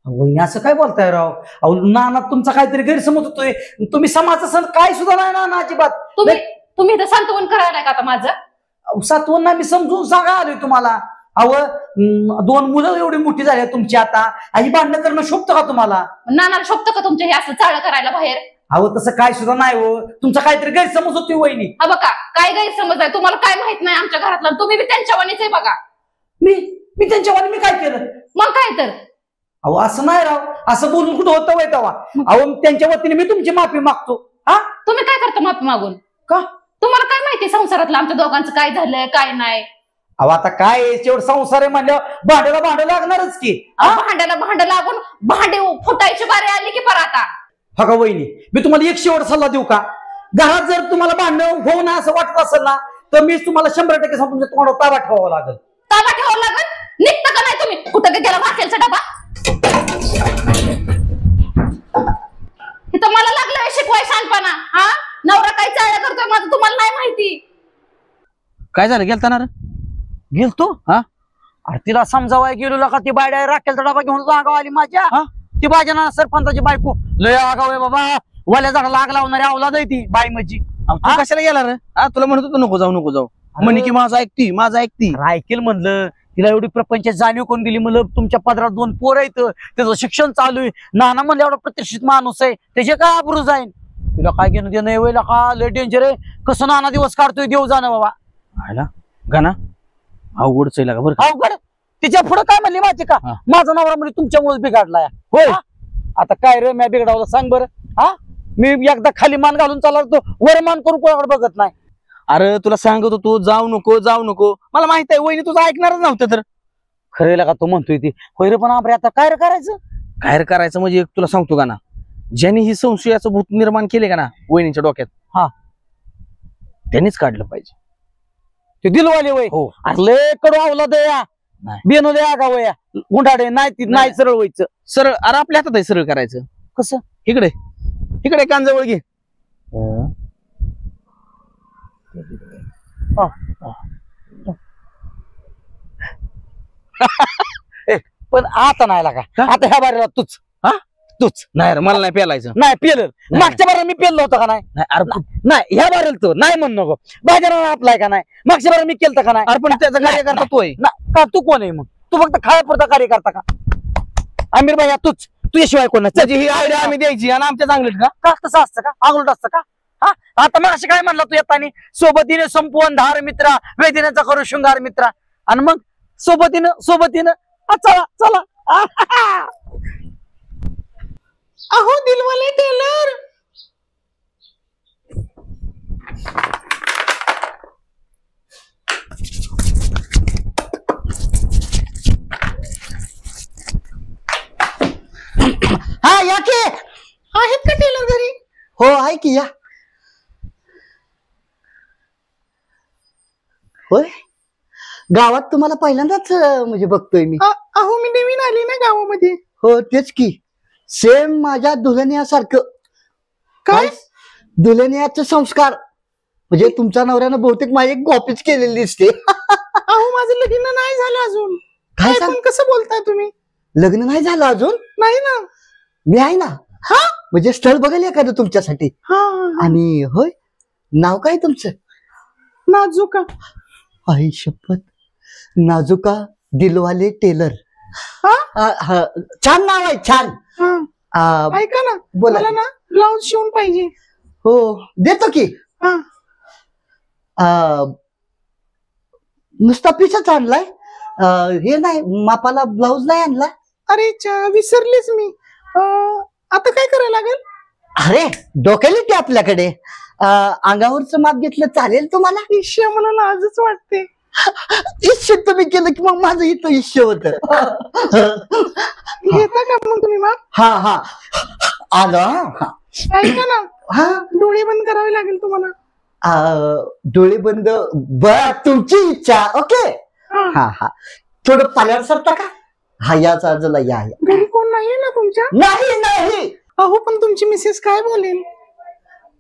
Speaker 2: वहिनी असं काय बोलताय राव अहो नाना तुमचा काहीतरी गैरसमज होतोय तुम्ही समाज सण काय सुद्धा नाही नाना अजिबात.
Speaker 5: तुम्ही इथं सांत्वन करायला का आता माझं.
Speaker 2: सातवं ना मी समजून सांगा आलोय तुम्हाला. अहो 2 मुलं एवढी मोठी झाली तुमची आता आणि भांडणं करणं शोभतं का तुम्हाला.
Speaker 5: नानाला शोभतं का तुमच्या हे असं चाळ करायला बाहेर.
Speaker 2: अहो तसं काय सुद्धा नाही हो तुमचा काहीतरी गैरसमज होतोय वहिनी.
Speaker 5: हा बघा काय गैरसमज आहे तुम्हाला काय माहित नाही आमच्या घरातला तुम्ही बी त्यांच्या वाणीच आहे बघा.
Speaker 2: मी त्यांच्यावर मी काय केलं.
Speaker 5: मग काय तर
Speaker 2: अहो असं नाही राव असं बोलून कुठं होतं वय तेव्हा. अहो त्यांच्या वतीने मी तुमची माफी मागतो. हा
Speaker 5: तुम्ही काय करता माफी मागून.
Speaker 2: का
Speaker 5: तुम्हाला काय माहिती संसारातलं आमच्या दोघांचं काय झालंय काय नाही.
Speaker 2: अहो आता काय शेवट संसार आहे म्हणल्यावर भांडं लागणारच की.
Speaker 5: भांड्याला भांड लागून भांडे फुटायची बारी आली की पर आता.
Speaker 2: हा का वहिनी मी तुम्हाला एक शेवट सल्ला देऊ का. घरात जर तुम्हाला भांडण होऊ ना असं वाटत असेल ना तर मी तुम्हाला 100% सांगतो तुमच्या तोंडावर ताबा ठेवावा लागेल.
Speaker 5: ताबा ठेवावं लागल निघता का नाही तुम्ही कुठं गेला वाटेलचा डबा. इथं मला लागलं शिकवाय शहाणपणा. हा नवरा काय चाळ्या करतोय माझं तुम्हाला नाही माहिती.
Speaker 3: काय झालं गेलता ना रे
Speaker 2: गेलतो
Speaker 3: हा
Speaker 2: अरे तिला समजावाय गेलो का ती बायड्या राखेलचा डबा घेऊन आगाव आली माझ्या. ती बाजा ना सरपंचाची बायको लय आगाव आहे बाबा वाल्या झाडाला आग लावणारी अवलाद आहे ती बाई माझी.
Speaker 3: तू कशाला गेला रे तुला म्हणत होतो नको जाऊ म्हणे की माझं ऐकती
Speaker 2: ऐकेल म्हणलं तिला एवढी प्रपंच जाणीव कोण दिली म्हणलं तुमच्या पदरात 2 पोरं आहेत त्याचं शिक्षण चालू आहे नाना म्हणलं एवढा प्रतिष्ठित माणूस आहे त्याचे काय आबरू जाईन. तिला काय घेणं देणं नाही वेळेला का लय डेंजर आहे कसं नाना दिवस काढतोय देव जाणं बाबा.
Speaker 3: गाना अवघडच आहे बरं
Speaker 2: अवघड तिच्या पुढे काय म्हणली माहिती का माझा नवरा म्हणजे तुमच्यामुळे बिघडलाय. होय आता काय रे मी बिघडावलं सांग बरं. हा मी एकदा खाली मान घालून चालतो वर मान करून कोणाकडे बघत नाही.
Speaker 3: अरे तुला सांगत होतो जाऊ नको मला माहित आहे वहिनी तुझं ऐकणारच नव्हतं तर.
Speaker 2: खरेला का तो म्हणतोय ती होय पण आपण आता काय करायचं.
Speaker 3: काय करायचं म्हणजे तुला सांगतो का ना ज्यांनी ही संशयाचं भूत निर्माण केले का ना वहिनीच्या डोक्यात
Speaker 2: हा
Speaker 3: त्यांनीच काढलं पाहिजे.
Speaker 2: ते दिलवाले वय
Speaker 3: हो
Speaker 2: अरे लय कडू आवला दया बेनो दया गावया गुंडाडे नाही सरळ व्हायचं
Speaker 3: सरळ. अरे आपल्या हातात आहे सरळ करायचं.
Speaker 2: कसं
Speaker 3: इकडे कांजवळ घे.
Speaker 2: पण आता नाही लागा आता ह्या बारीला तूच
Speaker 3: नाही रे मला नाही पेलायचं.
Speaker 2: नाही पेलं मागच्या बारीला मी पेललो होतं का नाही. नाही ह्या बारीला तो नाही म्हण नको बाजाराला आपलाय का नाही मागच्या बारीला मी केलं का नाही.
Speaker 3: अरे पण त्याचा कार्यकर्ता तो आहे
Speaker 2: का तू कोण आहे मग तू फक्त खायापुरता कार्य करता का आमिर भाई तूच तुझ्याशिवाय कोण
Speaker 3: त्याची ही आयडिया आम्ही द्यायची आणि आमच्या चांगलं
Speaker 2: का तसं असतं का आगलट असतं का. हा आता मग अशी काय म्हणला तू येतानी सोबतीने संपवून धार मित्रा वेदिनेचा करू शृंगार मित्रा आणि मग सोबतीनं चला
Speaker 4: अहो दिलवाले टेलर
Speaker 2: हा या की
Speaker 4: आहेत का टेलर घरी.
Speaker 2: हो आहे की या.
Speaker 6: होय गावात तुम्हाला पहिल्यांदाच म्हणजे बघतोय मी.
Speaker 4: अहो मी नवीन आली ना गावामध्ये.
Speaker 6: हो तेच की सेम माझ्या दुल्हनियासारखं.
Speaker 4: काय
Speaker 6: दुल्हनियाचे संस्कार म्हणजे तुमच्या नवऱ्यानं बहुतेक माझी एक कॉपीच केलेली दिसते.
Speaker 4: अहो माझं लग्न नाही झालं अजून.
Speaker 6: काय
Speaker 4: काय
Speaker 6: सांग
Speaker 4: पण कसं बोलताय तुम्ही?
Speaker 6: लग्न नाही झालं अजून?
Speaker 4: नाही ना.
Speaker 6: मी आहे ना.
Speaker 4: हा?
Speaker 6: म्हणजे स्थळ बघेल एखादं तुमच्यासाठी.
Speaker 4: हा.
Speaker 6: आणि होय, नाव काय तुमचं?
Speaker 4: नाजुका.
Speaker 6: आई शपथ, नाजुका दिलवाले टेलर.
Speaker 4: हा?
Speaker 6: छान नाव आहे, छान.
Speaker 4: हा. ऐका ना,
Speaker 6: बोला.
Speaker 4: मला ना ब्लाऊज शिवून पाहिजे.
Speaker 6: हो, देतो की.
Speaker 4: हा.
Speaker 6: नुसता पीसच आणलाय, हे नाही, मापाला ब्लाऊज नाही आणला.
Speaker 4: अरे विसरलीच मी. आता काय करायला लागेल?
Speaker 6: अरे डोक्याला की आपल्याकडे अंगावरचं माप घेतलं चालेल तुम्हाला?
Speaker 4: इश्य, मला लाजच वाटते.
Speaker 6: इश्य तुम्ही केलं की मग माझं इथं इश्य होत.
Speaker 4: घेता का मग तुम्ही माप?
Speaker 6: हा हा, आलं. हा
Speaker 4: ऐका ना,
Speaker 6: हा,
Speaker 4: डोळे बंद करावे लागेल तुम्हाला.
Speaker 6: डोळे बंद. बर, तुमची इच्छा. ओके.
Speaker 4: हा.
Speaker 6: हा हा, थोडं पाल्यावर सरता का? हा, या चाजला या.
Speaker 4: घरी कोण नाहीये ना तुमच्या?
Speaker 6: नाही नाही.
Speaker 4: अहो पण तुमची मिसेस काय बोलेल?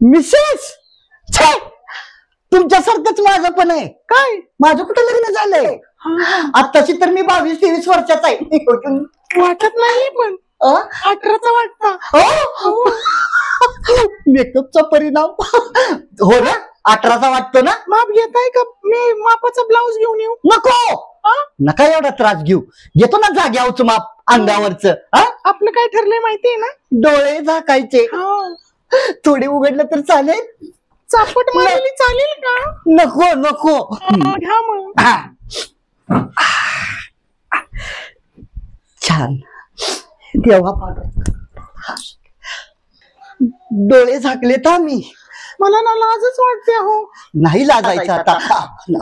Speaker 6: मिसेस छे, तुमच्यासारखंच माझं पण आहे.
Speaker 4: काय?
Speaker 6: माझं कुठं लग्न झालंय? आत्ताची तर मी 22-23 वर्षाचा आहे.
Speaker 4: वाटत नाही पण 18चा वाटता.
Speaker 6: मेकअपचा परिणाम. हो ना, 18चा वाटतो ना.
Speaker 4: माप घेताय का? मी मापाचा ब्लाऊज घेऊन येऊ?
Speaker 6: नको नका एवढा त्रास घेऊ. घेतो ना जाग्यावरचं माप अंगावरचं.
Speaker 4: आपलं काय ठरलंय माहितीये ना?
Speaker 6: डोळे झाकायचे. थोडे उघडलं तर चालेल?
Speaker 4: चापट मारली चालेल का?
Speaker 6: नको नको.
Speaker 4: घ्या मग.
Speaker 6: छान. देवा, डोळे झाकलेत आम्ही.
Speaker 4: मला ना लाजच वाटते. अहो
Speaker 6: नाही लाजायचं आता.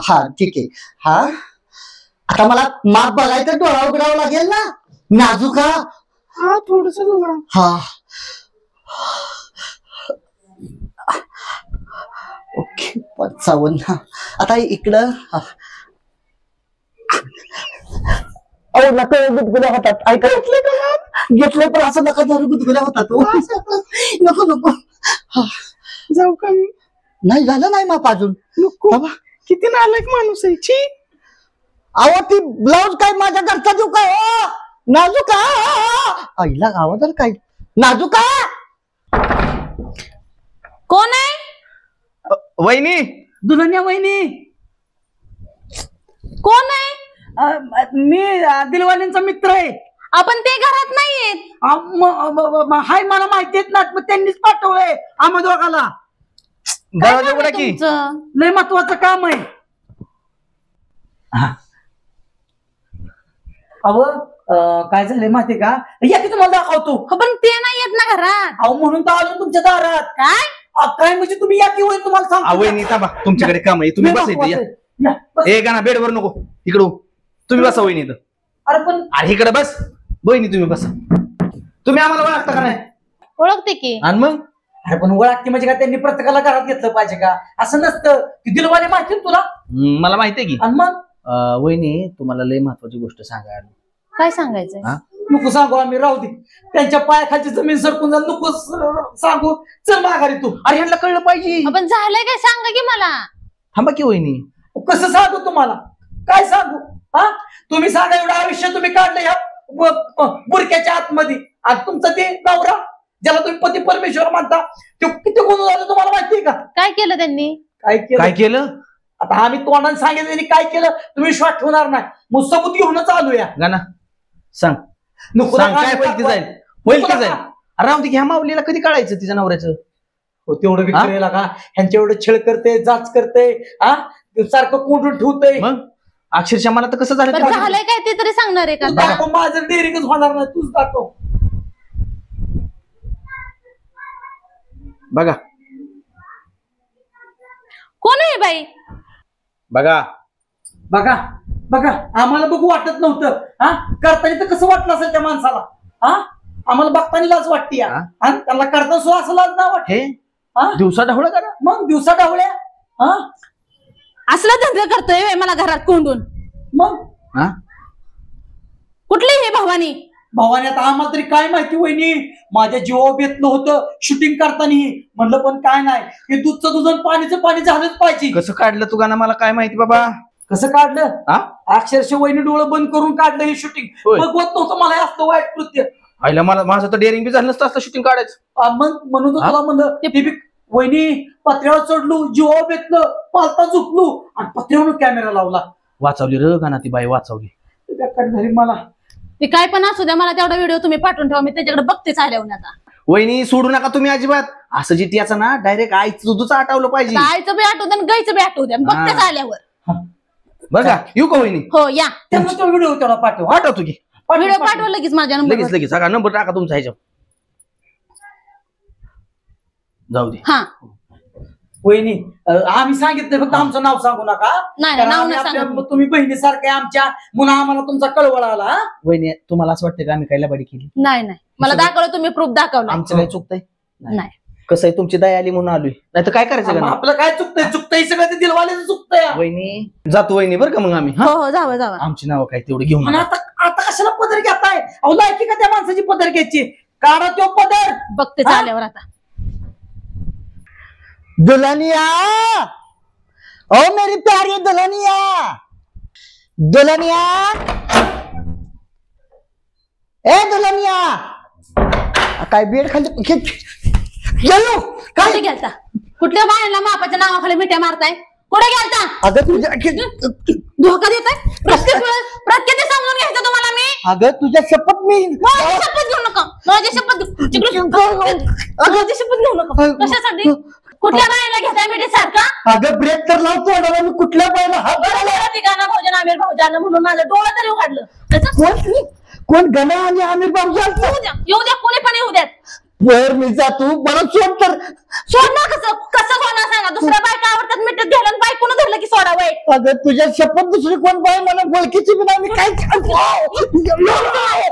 Speaker 6: हा ठीक आहे. हा, आता मला माप बघायचं, डोळा उघडावा लागेल ना. नाजुका.
Speaker 4: हा, थोडस उघडा.
Speaker 6: हा, ओके. 55. आता इकडं. अहो नका गुदगुल्या होतात. ऐका, घेतलं पण असं नका जरूर गुदगुल्या होतात. नको नको.
Speaker 4: जाऊ का मी?
Speaker 6: नाही झालं नाही माप अजून.
Speaker 4: नको. किती नालायक माणूस आहे. छी.
Speaker 6: अहो ती ब्लाऊज काय माझ्या घरचा देऊ काय? नाजुका. आईला आवाज काय? नाजुका.
Speaker 5: कोण आहे?
Speaker 3: वहिनी.
Speaker 2: दुल्हनिया वहिनी.
Speaker 5: कोण आहे?
Speaker 2: मी दिलवाल्यांचा मित्र आहे.
Speaker 5: आपण ते घरात नाहीयेत.
Speaker 2: हाय, मला माहिती आहेत ना, मग त्यांनीच पाठवलंय आम्हा दोघाला.
Speaker 3: दरवाजा उघडा की.
Speaker 2: लय महत्वाचं काम आहे. अहो काय झालंय माहिती का? या की तुम्हाला दाखवतो.
Speaker 5: पण ते नाही येत ना घरात.
Speaker 2: अहो म्हणून तर आलो तुमच्या दारात.
Speaker 5: काय?
Speaker 2: काय म्हणजे तुम्ही या की होईल तुम्हाला सांगतो.
Speaker 3: वहिनी थांबा, तुमच्याकडे काम आहे, तुम्ही बसा इथे. या. ए गाणा बेडवर नको, इकडं तुम्ही बसा वहिनी इथं.
Speaker 2: अरे पण
Speaker 3: अरे इकडे बस वहिनी, तुम्ही बसा. तुम्ही आम्हाला ओळखता का नाही?
Speaker 5: ओळखते की.
Speaker 3: आणि मग
Speaker 2: अरे पण ओळखते म्हणजे का त्यांनी प्रत्येकाला घरात घेतलं पाहिजे का? असं नसतं. की दिलवाले माहिती तुला.
Speaker 3: मला माहितीये की.
Speaker 2: आणि मग
Speaker 3: वहिनी तुम्हाला लय महत्वाची गोष्ट सांगा.
Speaker 5: काय सांगायचंय?
Speaker 2: नको सांगू, आम्ही राहू दे. त्यांच्या पायाखालची जमीन सरकून जाईल. नको सांगू. चल माघारी तू.
Speaker 3: अरे ह्यांना कळलं पाहिजे.
Speaker 5: आपण झालंय काय सांगा की मला.
Speaker 3: थांबा की वहिनी.
Speaker 2: कसं सांगू तुम्हाला? काय सांगू? हा, तुम्ही सांगा. एवढं आयुष्य तुम्ही काढलं ह्या बुरक्याच्या आतमध्ये. आणि तुमचं ते नवरा ज्याला तुम्ही पती परमेश्वर मानता, ते किती गुण झालं तुम्हाला माहितीये का?
Speaker 5: काय केलं त्यांनी?
Speaker 3: काय केलं?
Speaker 2: आता आम्ही तोंडाने सांगितलं त्यांनी काय केलं, तुम्ही विश्वास ठेवणार नाही. मग सबूत घेऊनच आलो या.
Speaker 3: गाणा सांग.
Speaker 2: नको
Speaker 3: सांग काय होईल ते जाईल. होईल ते जाईल. राहून दे की, ह्या माऊलीला कधी काढायचं तिच्या नवऱ्याचं?
Speaker 2: तेवढं विचारायला का? ह्यांच्या एवढं छळ करते, जाच करते, हा, सारखं कोंडून ठेवतंय.
Speaker 3: मग अक्षरशः मला तर कसं झालं
Speaker 5: पण झालंय काय ते तरी सांगणार आहे का?
Speaker 2: दाखव. माझं डेअरिंगच होणार नाही. तूच दाखव.
Speaker 3: बघा
Speaker 5: कोण आहे बाई?
Speaker 3: बघा
Speaker 2: बघा बघा, आम्हाला बघू वाटत नव्हतं. हा, करताना तर कसं वाटलं असेल त्या माणसाला. हा, आम्हाला बघताना लाज वाटते. आणि त्याला करताना सुद्धा असं लाज नाही वाटत.
Speaker 3: हे दिवसा ढवळा करा.
Speaker 2: मग दिवसा ढवळ्या. हा,
Speaker 5: असला धंदा करतोय मला घरात कोंडून.
Speaker 2: मग
Speaker 5: कुठली हे भवानी?
Speaker 4: भावाने आता आम्हाला तरी काय माहिती वहिनी, माझ्या जीवावर बेतलं होतं शूटिंग करताना. म्हणलं पण काय नाही, हे दूधचं दूध आणि पाणीचं पाणी झालंच पाहिजे.
Speaker 3: कसं काढलं तू गाणं मला काय माहिती बाबा.
Speaker 4: कसं काढलं?
Speaker 3: हा?
Speaker 4: अक्षरशः वहिनी डोळं बंद करून काढलं हे शूटिंग.
Speaker 3: होय.
Speaker 4: मग होत नव्हतं मला हे असलं वाईट कृत्य.
Speaker 3: आईला मला माझं तर डेअरिंग बी झालं नसतं असं शूटिंग काढायचं.
Speaker 4: मग म्हणून तर
Speaker 3: हा?
Speaker 4: तुला म्हणलं ते बी वहिनी पत्र्यावर चढलो, जीवावर बेतलं, पालता झुकलो आणि पत्र्यावर कॅमेरा लावला.
Speaker 3: वाचवली र गाणं ती बाई वाचवली.
Speaker 4: बेकार झाली मला.
Speaker 5: ते काय पण असू द्या, मला तेवढा व्हिडिओ तुम्ही पाठवून ठेवा, मी त्याच्याकडे बघतेच आल्यावर आता.
Speaker 3: वहिनी सोडू नका तुम्ही अजिबात. असं जी त्याचं ना डायरेक्ट आईचं दूधच आठवलं पाहिजे.
Speaker 5: आईचं बी आठवू द्या आणि गाईचं बी आठवू द्या, बघतेच आल्यावर.
Speaker 3: बरं का, येऊ का वहिनी?
Speaker 5: हो या.
Speaker 4: त्यांना तो व्हिडिओ तेवढा पाठव.
Speaker 3: पाठवतो की
Speaker 5: व्हिडिओ पाठवा लगेच माझ्या
Speaker 3: लगेच
Speaker 5: नंबर.
Speaker 3: लगेच. सगळा नंबर टाका तुमचा ह्याच्यावर. जाऊ दे.
Speaker 5: हा
Speaker 4: वहिनी आम्ही सांगितलं, फक्त आमचं नाव सांगू नका.
Speaker 5: नाही
Speaker 4: कारण
Speaker 5: नाव
Speaker 4: आम्ही
Speaker 5: नाही
Speaker 4: आपल्या-
Speaker 5: सांगत.
Speaker 4: तुम्ही बहिणीसारखे आमच्या, म्हणून आम्हाला तुमचा कळवळा आला. हा?
Speaker 3: वहिनी तुम्हाला असं वाटतं का आम्ही काय लबाडी केली?
Speaker 5: नाही नाही, मला दाखवलं तुम्ही, प्रूफ दाखवलं.
Speaker 3: आमचं काही चुकतंय?
Speaker 5: नाही.
Speaker 3: कसं आहे, तुमची दया आली म्हणून आलोय, नाही तर काय करायचं
Speaker 4: मग
Speaker 3: का?
Speaker 4: आपलं काय चुकतंय सगळं ते दिलवाल्याचं चुकतंय.
Speaker 3: वहिनी जातो वहिनी बरं का मग आम्ही.
Speaker 5: हो हो जावा जावा.
Speaker 3: आमची नावं काय तेवढे घेऊन
Speaker 4: आणि
Speaker 3: नका.
Speaker 4: आता आता कशाला पदर घेताय? अहो लायकी का त्या माणसाची पदर घ्यायची? काढा तो पदर.
Speaker 5: बघतेच
Speaker 4: हा?
Speaker 5: आल्यावर आता.
Speaker 2: दुल्हनिया, ओ मेरी प्यारी दुल्हनिया, दुल्हनिया, ए दुल्हनिया, काय बेड खाली गेलो
Speaker 5: कुठे
Speaker 2: काय?
Speaker 5: गेलता? कुठल्या बाळाला मापाच्या नावाखाली मिठ्या मारताय? कुठे गेलता?
Speaker 2: अगं तुझ्या
Speaker 5: धोका देताय? प्रत्येक समजून घ्यायचं तुम्हाला मी.
Speaker 2: अगं तुझ्या शपथ मी
Speaker 5: माझी शपथ घेऊ नका, माझी शपथ माझी शपथ घेऊ नका. कशासाठी? कुठल्या बाळाला घेताय मिठी सारखा?
Speaker 2: अगं ब्रेक तर लावतो मी कुठल्या पाहिला हात
Speaker 5: गाणं भोजन आमिर भाऊजानं म्हणून माझं डोळं तरी उघडलं. त्याचं
Speaker 2: कोण गणा आणि आमिर बाबू
Speaker 5: येऊ द्या कोणी पण येऊ द्यात.
Speaker 2: वर मी जातो मला सोड तर.
Speaker 5: सोडणार कसं कसं सोडणार सांगा? दुसऱ्या बायका आवडतात मिठीत घ्यायला आणि बायकोन धरलं की सोडा वाईट.
Speaker 2: अगं तुझ्या शपथ दुसरी कोण पाहिजे मला ओळखीची बी नाही मी काय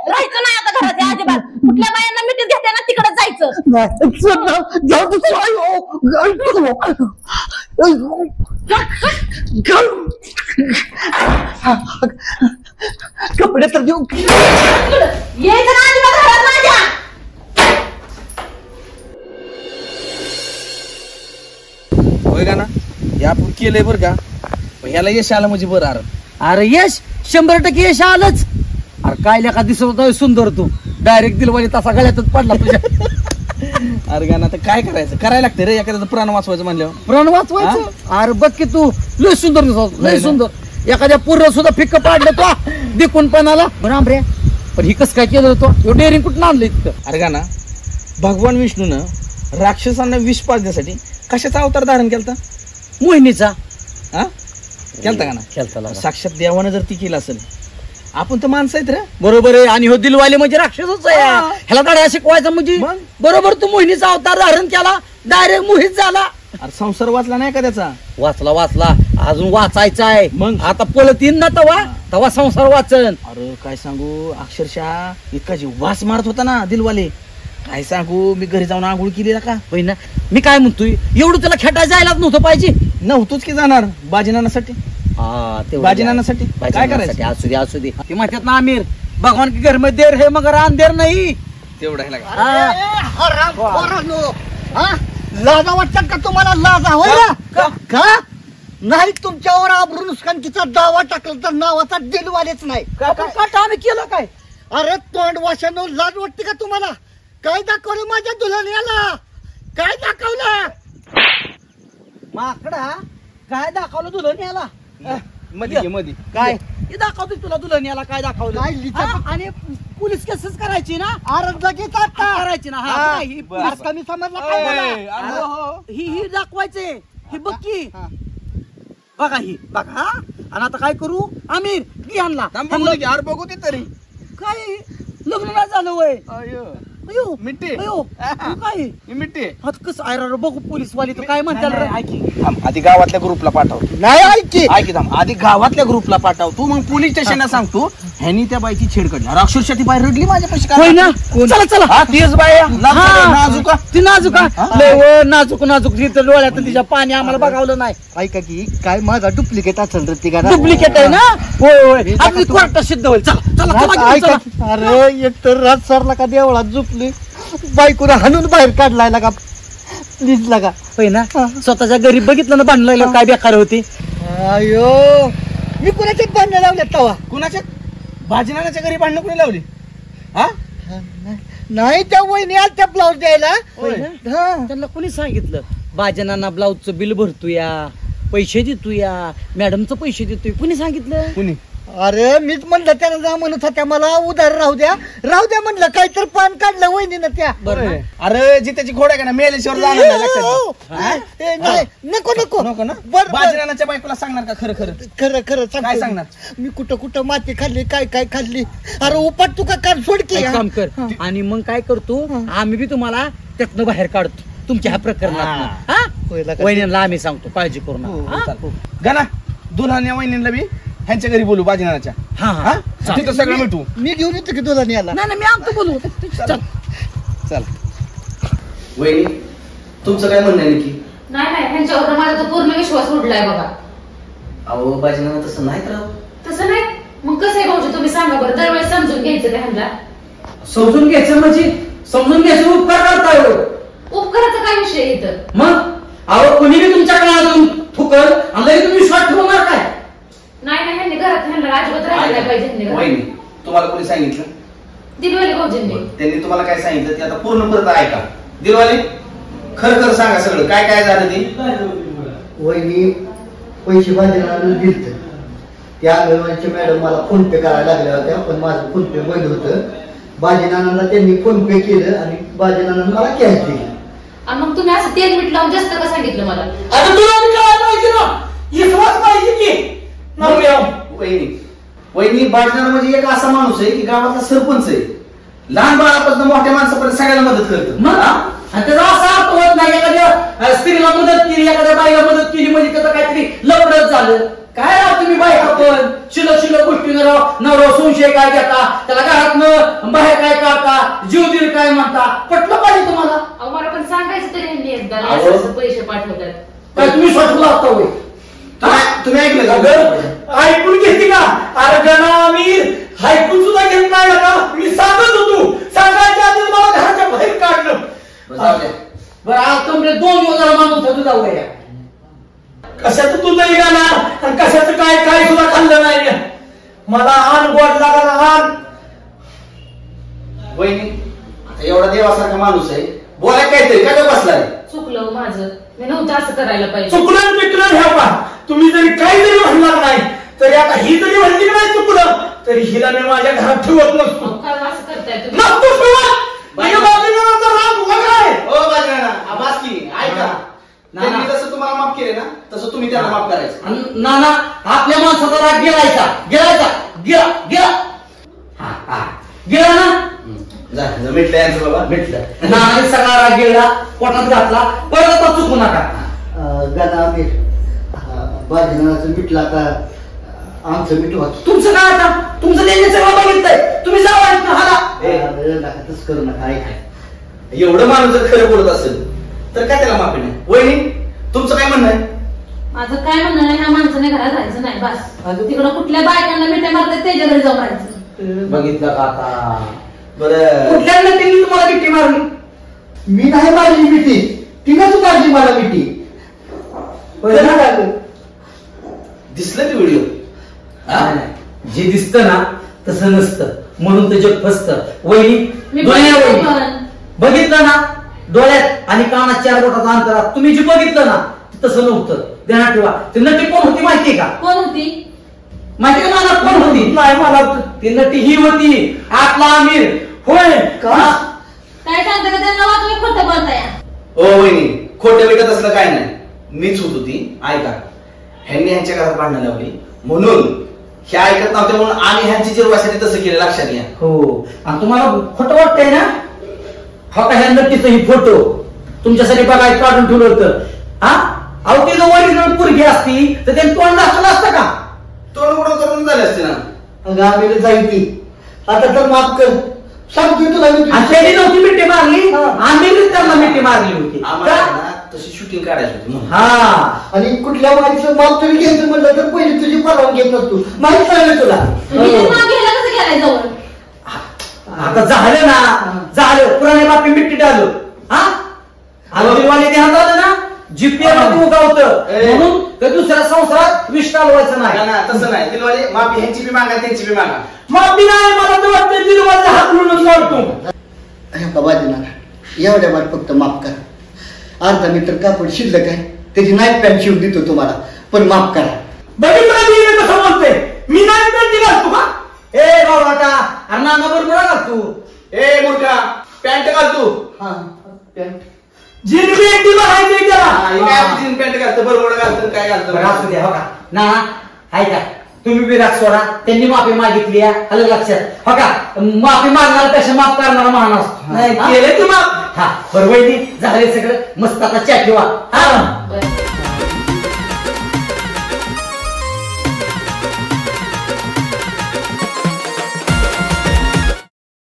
Speaker 5: राहायचं नाही आता घरात हे अजिबात. कुठल्या बायांना मिठीत घेते ना तिकडे जायचं.
Speaker 2: कपडे तर देऊ.
Speaker 5: यायचं ना अजिबात घरात माझ्या.
Speaker 3: होय का ना, हे आपण केलंय बरं का, पण ह्याला यश आलं म्हणजे बरं.
Speaker 2: अरे यश 100% यश आलंच. अरे काय लेखा दिसत होता सुंदर तू, डायरेक्ट दिलवाली तसा गळ्यातच पडला तुझ्या.
Speaker 3: अरे गाणं आता काय करायचं, करायला लागतं रे एखाद्याचं प्राण वाचवायचं म्हणल्यावर.
Speaker 2: प्राण वाचवायचं. अरे बघ की तू लय सुंदर दिसत, लय सुंदर. एखाद्या पूर्ण सुद्धा फिक्क पाडलं तो देखून पणाला. राम रे, पण ही कसं काय केलं होतं? डेअरिंग कुठं आणलं इतकं?
Speaker 3: अरे गाणं, भगवान विष्णूनं राक्षसांना विष पाजण्यासाठी कशाचा अवतार धारण केलता?
Speaker 2: मोहिनीचा.
Speaker 3: हा केलता का ना?
Speaker 2: खेळता
Speaker 3: साक्षात देवानं जर ती केलं असेल, आपण तर माणसं आहेत रे.
Speaker 2: बरोबर आहे. आणि हो दिलवाले म्हणजे राक्षसच आहे.
Speaker 3: हा.
Speaker 2: ह्याला गाड्या शिकवायचं म्हणजे
Speaker 3: मग?
Speaker 2: बरोबर. तू मोहिनीचा अवतार धारण केला, डायरेक्ट मोहित झाला.
Speaker 3: अरे संसार वाचला नाही का त्याचा?
Speaker 2: वाचला वाचला, अजून वाचायचा आहे.
Speaker 3: मग?
Speaker 2: आता पळत येईन ना तवा संसार वाचन.
Speaker 3: अरे काय सांगू, अक्षरशः इतका जीव वास मारत होता ना दिलवाले, काय सांगू. मी घरी जाऊन आंघोळ केली का.
Speaker 2: होय ना, मी काय म्हणतोय, एवढं त्याला खेटायला जायलाच नव्हतं पाहिजे.
Speaker 3: नव्हतोच की जाणार बाजीनानासाठी. बाजीनानासाठी काय करायचं?
Speaker 2: असू दे ते म्हणतात ना आमिर, भगवान के घर में देर है मगर अंधेर नाही.
Speaker 3: तेवढं आहे लागा.
Speaker 2: लाजा वाटतात का तुम्हाला? लाजा होय ना का? नाही तुमच्यावर आबरू नुकसानीचा दावा टाकला तर नावाचा दिलवालेच नाही. आम्ही केलं काय? अरे तोंड वाशानो, लाज वाटते का तुम्हाला? काय दाखवलं माझ्या दुल्हनियाला? काय दाखवलं? माकडा काय दाखवलं दुल्हनियाला?
Speaker 3: मध्ये
Speaker 2: काय हे दाखवतो तुला दुल्हनियाला? काय दाखवलं? आणि पोलीस केसच करायची ना? अरे लगेच आता करायची ना. हा ही कमी समजला काय मला? ही दाखवायचे. ही बघ की, बघा ही बघा. हा आणि आता काय करू आमिर? घे आणला.
Speaker 3: अरे बघू ते तरी.
Speaker 2: काय लग्न नाही झालं वय? अयो
Speaker 3: मिट्टी
Speaker 2: अयो हे काय
Speaker 3: ही मिट्टी
Speaker 2: हात कसं आहे रे बघू पोलीस वाली तर काय म्हणतात रे
Speaker 3: थांब, आधी गावातल्या ग्रुपला पाठव.
Speaker 6: नाही ऐकी
Speaker 3: ऐक थांब, आधी गावातल्या ग्रुपला पाठव तू, मग पोलीस स्टेशनला सांगतो ह्यानी त्या बाईची छेड काढली. अक्षरशः ती बाई रडली माझ्यापाशी.
Speaker 2: होय ना चला चला
Speaker 3: हा तीच बाई आहे.
Speaker 2: हा.
Speaker 3: नाजुका
Speaker 2: ती नाजूका लय व नाजूक नाजूक तिथं डोळ्यात तिच्या पाणी आम्हाला बघावलं नाही
Speaker 6: ऐका की काय माझा डुप्लिकेट असेल रे ती का
Speaker 2: डुप्लिकेट आहे ना होय होय आपली कोर्टात सिद्ध होईल चला चला चला घेऊन
Speaker 6: ऐका
Speaker 2: चला.
Speaker 6: अरे एक तर रात सरला का देवळात झोपली बायकोला हाणून बाहेर काढलाय का प्लीज लागा
Speaker 2: होय ना स्वतःच्या घरी बघितलं ना भांडण लागलं काय बेकार होती
Speaker 6: अयो मी कुणाच्या भांडणं लावल्यात तवा
Speaker 3: कुणाच्या भाजीनानाच्या घरी भांडणं कुणी लावली? हा
Speaker 6: नाही त्या वहिनी आल्या ब्लाऊज द्यायला
Speaker 3: होय.
Speaker 6: हा.
Speaker 2: त्यांना कोणी सांगितलं बाजनाना ब्लाऊजचं बिल भरतोया पैसे देतोया मॅडमचं पैसे देतोय कोणी सांगितलं
Speaker 3: कुणी?
Speaker 6: अरे मीच म्हणलं त्याला जा म्हणत होत्या मला उधार राहू द्या म्हणलं काहीतरी पान काढलं वहिनीनं त्या
Speaker 2: बरं ना?
Speaker 3: अरे जी त्याची खोड आहे का ना मेलेश्वर जाणार नाही, लक्षात ठेव. हा?
Speaker 6: ए, नाही, नको नको
Speaker 3: नको ना?
Speaker 6: बरं.
Speaker 3: बाजीनानाच्या बायकोला सांगणार का खरं खरं?
Speaker 6: खरं खरं
Speaker 3: काय
Speaker 6: सांगतो.
Speaker 3: सांगणार?
Speaker 6: मी कुठं कुठं माती खाल्ली काय काय खाल्ली अरे उपाट तू का कान सोड की
Speaker 2: एक काम कर आणि मग काय करतो आम्ही बी तुम्हाला त्यातनं बाहेर काढतो तुमच्या ह्या प्रकरणात
Speaker 6: होय लका.
Speaker 2: वहिनीला आम्ही सांगतो काळजी करू
Speaker 6: हो,
Speaker 2: नका हा?
Speaker 3: चाल. गाना दुल्हन वहिनीला बी ह्यांच्या घरी बोलू बाजीनानाच्या.
Speaker 2: हा
Speaker 3: हा?
Speaker 2: हा
Speaker 3: तिथं सगळं मिटू.
Speaker 6: मी घेऊन येतो की तुला न्यायला
Speaker 2: नाही नाही मी आमचं बोलू चल
Speaker 3: चल वहिनी तुमचं काय म्हणणं आहे नक्की?
Speaker 5: नाही नाही ह्यांच्यावर माझा तो पूर्ण विश्वास उडलाय बघा.
Speaker 3: अहो बाजीनाना तसं नाही तर
Speaker 5: तसं नाही मग कसं आहे भाऊजी तुम्ही सांगा बरं दरवेळेस समजून घ्यायचं का ह्यांना?
Speaker 2: समजून घ्यायचं म्हणजे समजून घ्यायचं उपकार करता एवढं
Speaker 5: उपकाराचा काय विषय आहे इथं?
Speaker 2: मग अहो कोणी बी तुमच्याकडे अजून थुकर आणि लगे तुम्ही विश्वास ठेवणार काय
Speaker 5: नाही नाही ह्यांनी घरात ह्यांना अजिबात राहिलं नाही पाहिजे ह्यांनी घरात.
Speaker 3: वहिनी तुम्हाला कोणी सांगितलं?
Speaker 5: दिलवाले भाऊजींनी.
Speaker 3: त्यांनी तुम्हाला काय सांगितलं ते आता पूर्ण परत ऐका. दिलवाले खरं खरं सांगा सगळं काय काय झालं ते.
Speaker 6: वहिनी पैसे बांधलेला दिलत त्या अंगणवाडीच्या मॅडम मला फोन पे करायला लागल्या होत्या पण माझं फोन पे बंद होतं बाजीनानाला त्यांनी फोन पे केलं आणि बाजीनानानं मला कॅश दिली
Speaker 5: आणि मग तुम्ही असं तेल मीठ लावून जास्त का सांगितलं मला?
Speaker 2: आता तुला बी कळायला पाहिजे ना विश्वास पाहिजे की
Speaker 3: वहिनी वहिनी बाजनार म्हणजे एक असा माणूस आहे की गावातला सरपंच आहे. लहान बाळापासून मोठ्या माणसापर्यंत सगळ्याला मदत करतो.
Speaker 2: मग आणि त्याचा असा अर्थ होत नाही एखाद्या स्त्रीला मदत केली एखाद्या बाईला मदत केली म्हणजे त्याचं काहीतरी लफडच झालं काय राव तुम्ही बायका पण शिल्लक गोष्टी नवरा संशय काय घेता त्याला घरातनं बाहेर काय काढता जीव दिल काय म्हणता पटलं पाहिजे तुम्हाला
Speaker 5: अहो मला पण सांगायचं तरी ह्यांनी एकदा
Speaker 3: अहो.
Speaker 5: असं पैसे पाठवतात.
Speaker 2: काय तुम्ही स्वतःला असता होय
Speaker 3: तुम्ही ऐकलं का?
Speaker 4: ऐकून घेते का अरे गणा अमीर ऐकून सुद्धा घेत नाही का मी सांगत होतो सांगायच्या आधी मला घराच्या बाहेर काढलं.
Speaker 3: जाऊ द्या.
Speaker 2: बरं आज तुमचे 2 मोजाला माणूस होतो जाऊया
Speaker 4: कशाचं तू नाही गाणार आणि कशाचं काय काय सुद्धा खाल्लं नाही मला आण गोड लागायला आण.
Speaker 3: वहिनी आता एवढा देवासारखा माणूस आहे बोलाय काहीतरी काय बसलाय.
Speaker 5: चुकलं माझं मी नव्हतं असं करायला पाहिजे.
Speaker 4: चुकलं पिकलं ह्या पा तुम्ही जरी काही जरी म्हणणार नाही तरी आता ही जरी म्हणली की नाही चुकलं तरी हिला मी माझ्या घरात ठेवत नसतो.
Speaker 5: अहो, काय असं करताय तुम्ही?
Speaker 4: नसतो ठेवत. माझ्या बाजूला राग उभा आहे.
Speaker 3: ओ बाजनाना आवाज की ऐका.
Speaker 2: ना,
Speaker 3: त्यांनी
Speaker 2: ना.
Speaker 3: जसं तुम्हाला माफ केले ना तसं तुम्ही त्यांना माफ करायचं.
Speaker 2: आणि नाना आपल्या माणसाचा राग गेला गेला गेला ना
Speaker 3: जा मिटलं यांचं बाबा
Speaker 2: भेटलं नानाने सगळा राग गेला पोटात घातला परत आता चुकू नका
Speaker 6: गणा आमिर बाजीनानाचं मिटला का आमचं मिटवा
Speaker 2: तुमचं काय आता तुमचं नेहमी सगळं बघितलंय तुम्ही जावा हाला
Speaker 6: तसं करू नका ऐका
Speaker 3: एवढं माणूस जर खरं बोलत असेल तर काय त्याला माफी नाही. वहिनी तुमचं काय म्हणणं आहे?
Speaker 5: माझं काय म्हणणं आहे ह्या माणसाने घरात राहायचं नाही बस. तिकडं कुठल्या बायकांना मिठ्या मारतात त्याच्या घरी जाऊन राहायचं.
Speaker 2: बघितलं का आता
Speaker 3: बरं
Speaker 2: कुठल्या त्यांनी तुम्हाला गिट्टी मारली
Speaker 6: मी नाही मारली मिठी तिनंच मारली मला मिठी
Speaker 3: दिसलं की व्हिडिओ?
Speaker 2: जे दिसतं ना तसं नसतं म्हणून ते जग फसतं वहिनी
Speaker 5: मी
Speaker 2: डोळ्यावर
Speaker 5: बघितलं पण.
Speaker 2: बघितलं ना डोळ्यात आणि कानात 4 बोटाचा अंतरात तुम्ही जे बघितलं ना ते तसं नव्हतं ध्यानात ठेवा. ती नटी कोण होती माहितीये का?
Speaker 5: कोण होती?
Speaker 2: माहिती का मला कोण होती?
Speaker 4: नाही मला
Speaker 2: ती नटी ही होती आतला आमिर.
Speaker 4: होय
Speaker 2: हा.
Speaker 5: काय सांगता का त्यांना वा तुम्ही खोटं बोलताय?
Speaker 3: ओ वहिनी खोटं विकत असलं काय नाही. मीच होत होती ऐका. ह्यांनी ह्यांच्या घरात भांडणं लावली म्हणून हे ऐकत नव्हते म्हणून आम्ही ह्यांची जिरवासाठी तसं केलं लक्षात घ्या.
Speaker 2: हो आणि तुम्हाला खोटं वाटतंय ना
Speaker 4: हो का ह्या नक्कीच ही फोटो तुमच्यासाठी बघायला काढून ठेवलं होतं हा अहो ती जर ओरिजिनल पोरगी असती तर त्यांनी तोंड दाखवलं असतं का
Speaker 3: तोंड उडं करून झाले असते ना
Speaker 6: अगं आम्ही जाईल ती आता तर माफ कर सांगतोय तुला मी
Speaker 4: आणि त्यांनी नव्हती मिठी मारली आम्ही त्यांना मिठी मारली होती
Speaker 3: आम्हाला ना तशी शूटिंग काढायची होती म्हणून.
Speaker 4: हा
Speaker 6: आणि कुठल्या माणसं माफ तरी घ्यायचं म्हणलं तर पहिले तुझी परवानगी घेत नसतो माहित सांगेल तुला
Speaker 4: आता झालं ना झालं पुराणे बापी मिठी टाळलो हा आलोवाले ध्यान आलं ना जीपीएस उगावतं म्हणून ते दुसऱ्या संसारात विष घालवायचं नाही
Speaker 3: ना तसं नाही दिलवाले माफी ह्यांची बी मागा त्यांची बी मागा
Speaker 4: माफी नाही मला तर वाटतं दिलवाले हात म्हणून मारतो
Speaker 6: बाबाजीना एवढ्या वाट फक्त माफ करा अर्धा मीटर कापड शिल्लक आहे त्याची नाईट पॅन्ट शिवून देतो तुम्हाला पण माफ करा
Speaker 4: बघितलं कसं बोलते मी नाही पॅन्ट घालतो का ए बाबा अरे नाना बरोबर घालतो
Speaker 3: ए मूर्खा पॅन्ट घाल तू
Speaker 6: हा पॅन्ट
Speaker 4: जिरबी एकटी बघायची त्याला
Speaker 3: जीन पॅन्ट घालतं बरोबर घालतं काय घालतं
Speaker 4: असू द्या हो का ना ऐका तुम्ही बी राग सोडा त्यांनी माफी मागितली आलं लक्षात हो का माफी मागणाऱ्यापेक्षा माफ करणारा महान असतो
Speaker 3: केलं की माफ
Speaker 4: हा बरोबर झाले सगळं मस्त आता चॅट ठेवा हा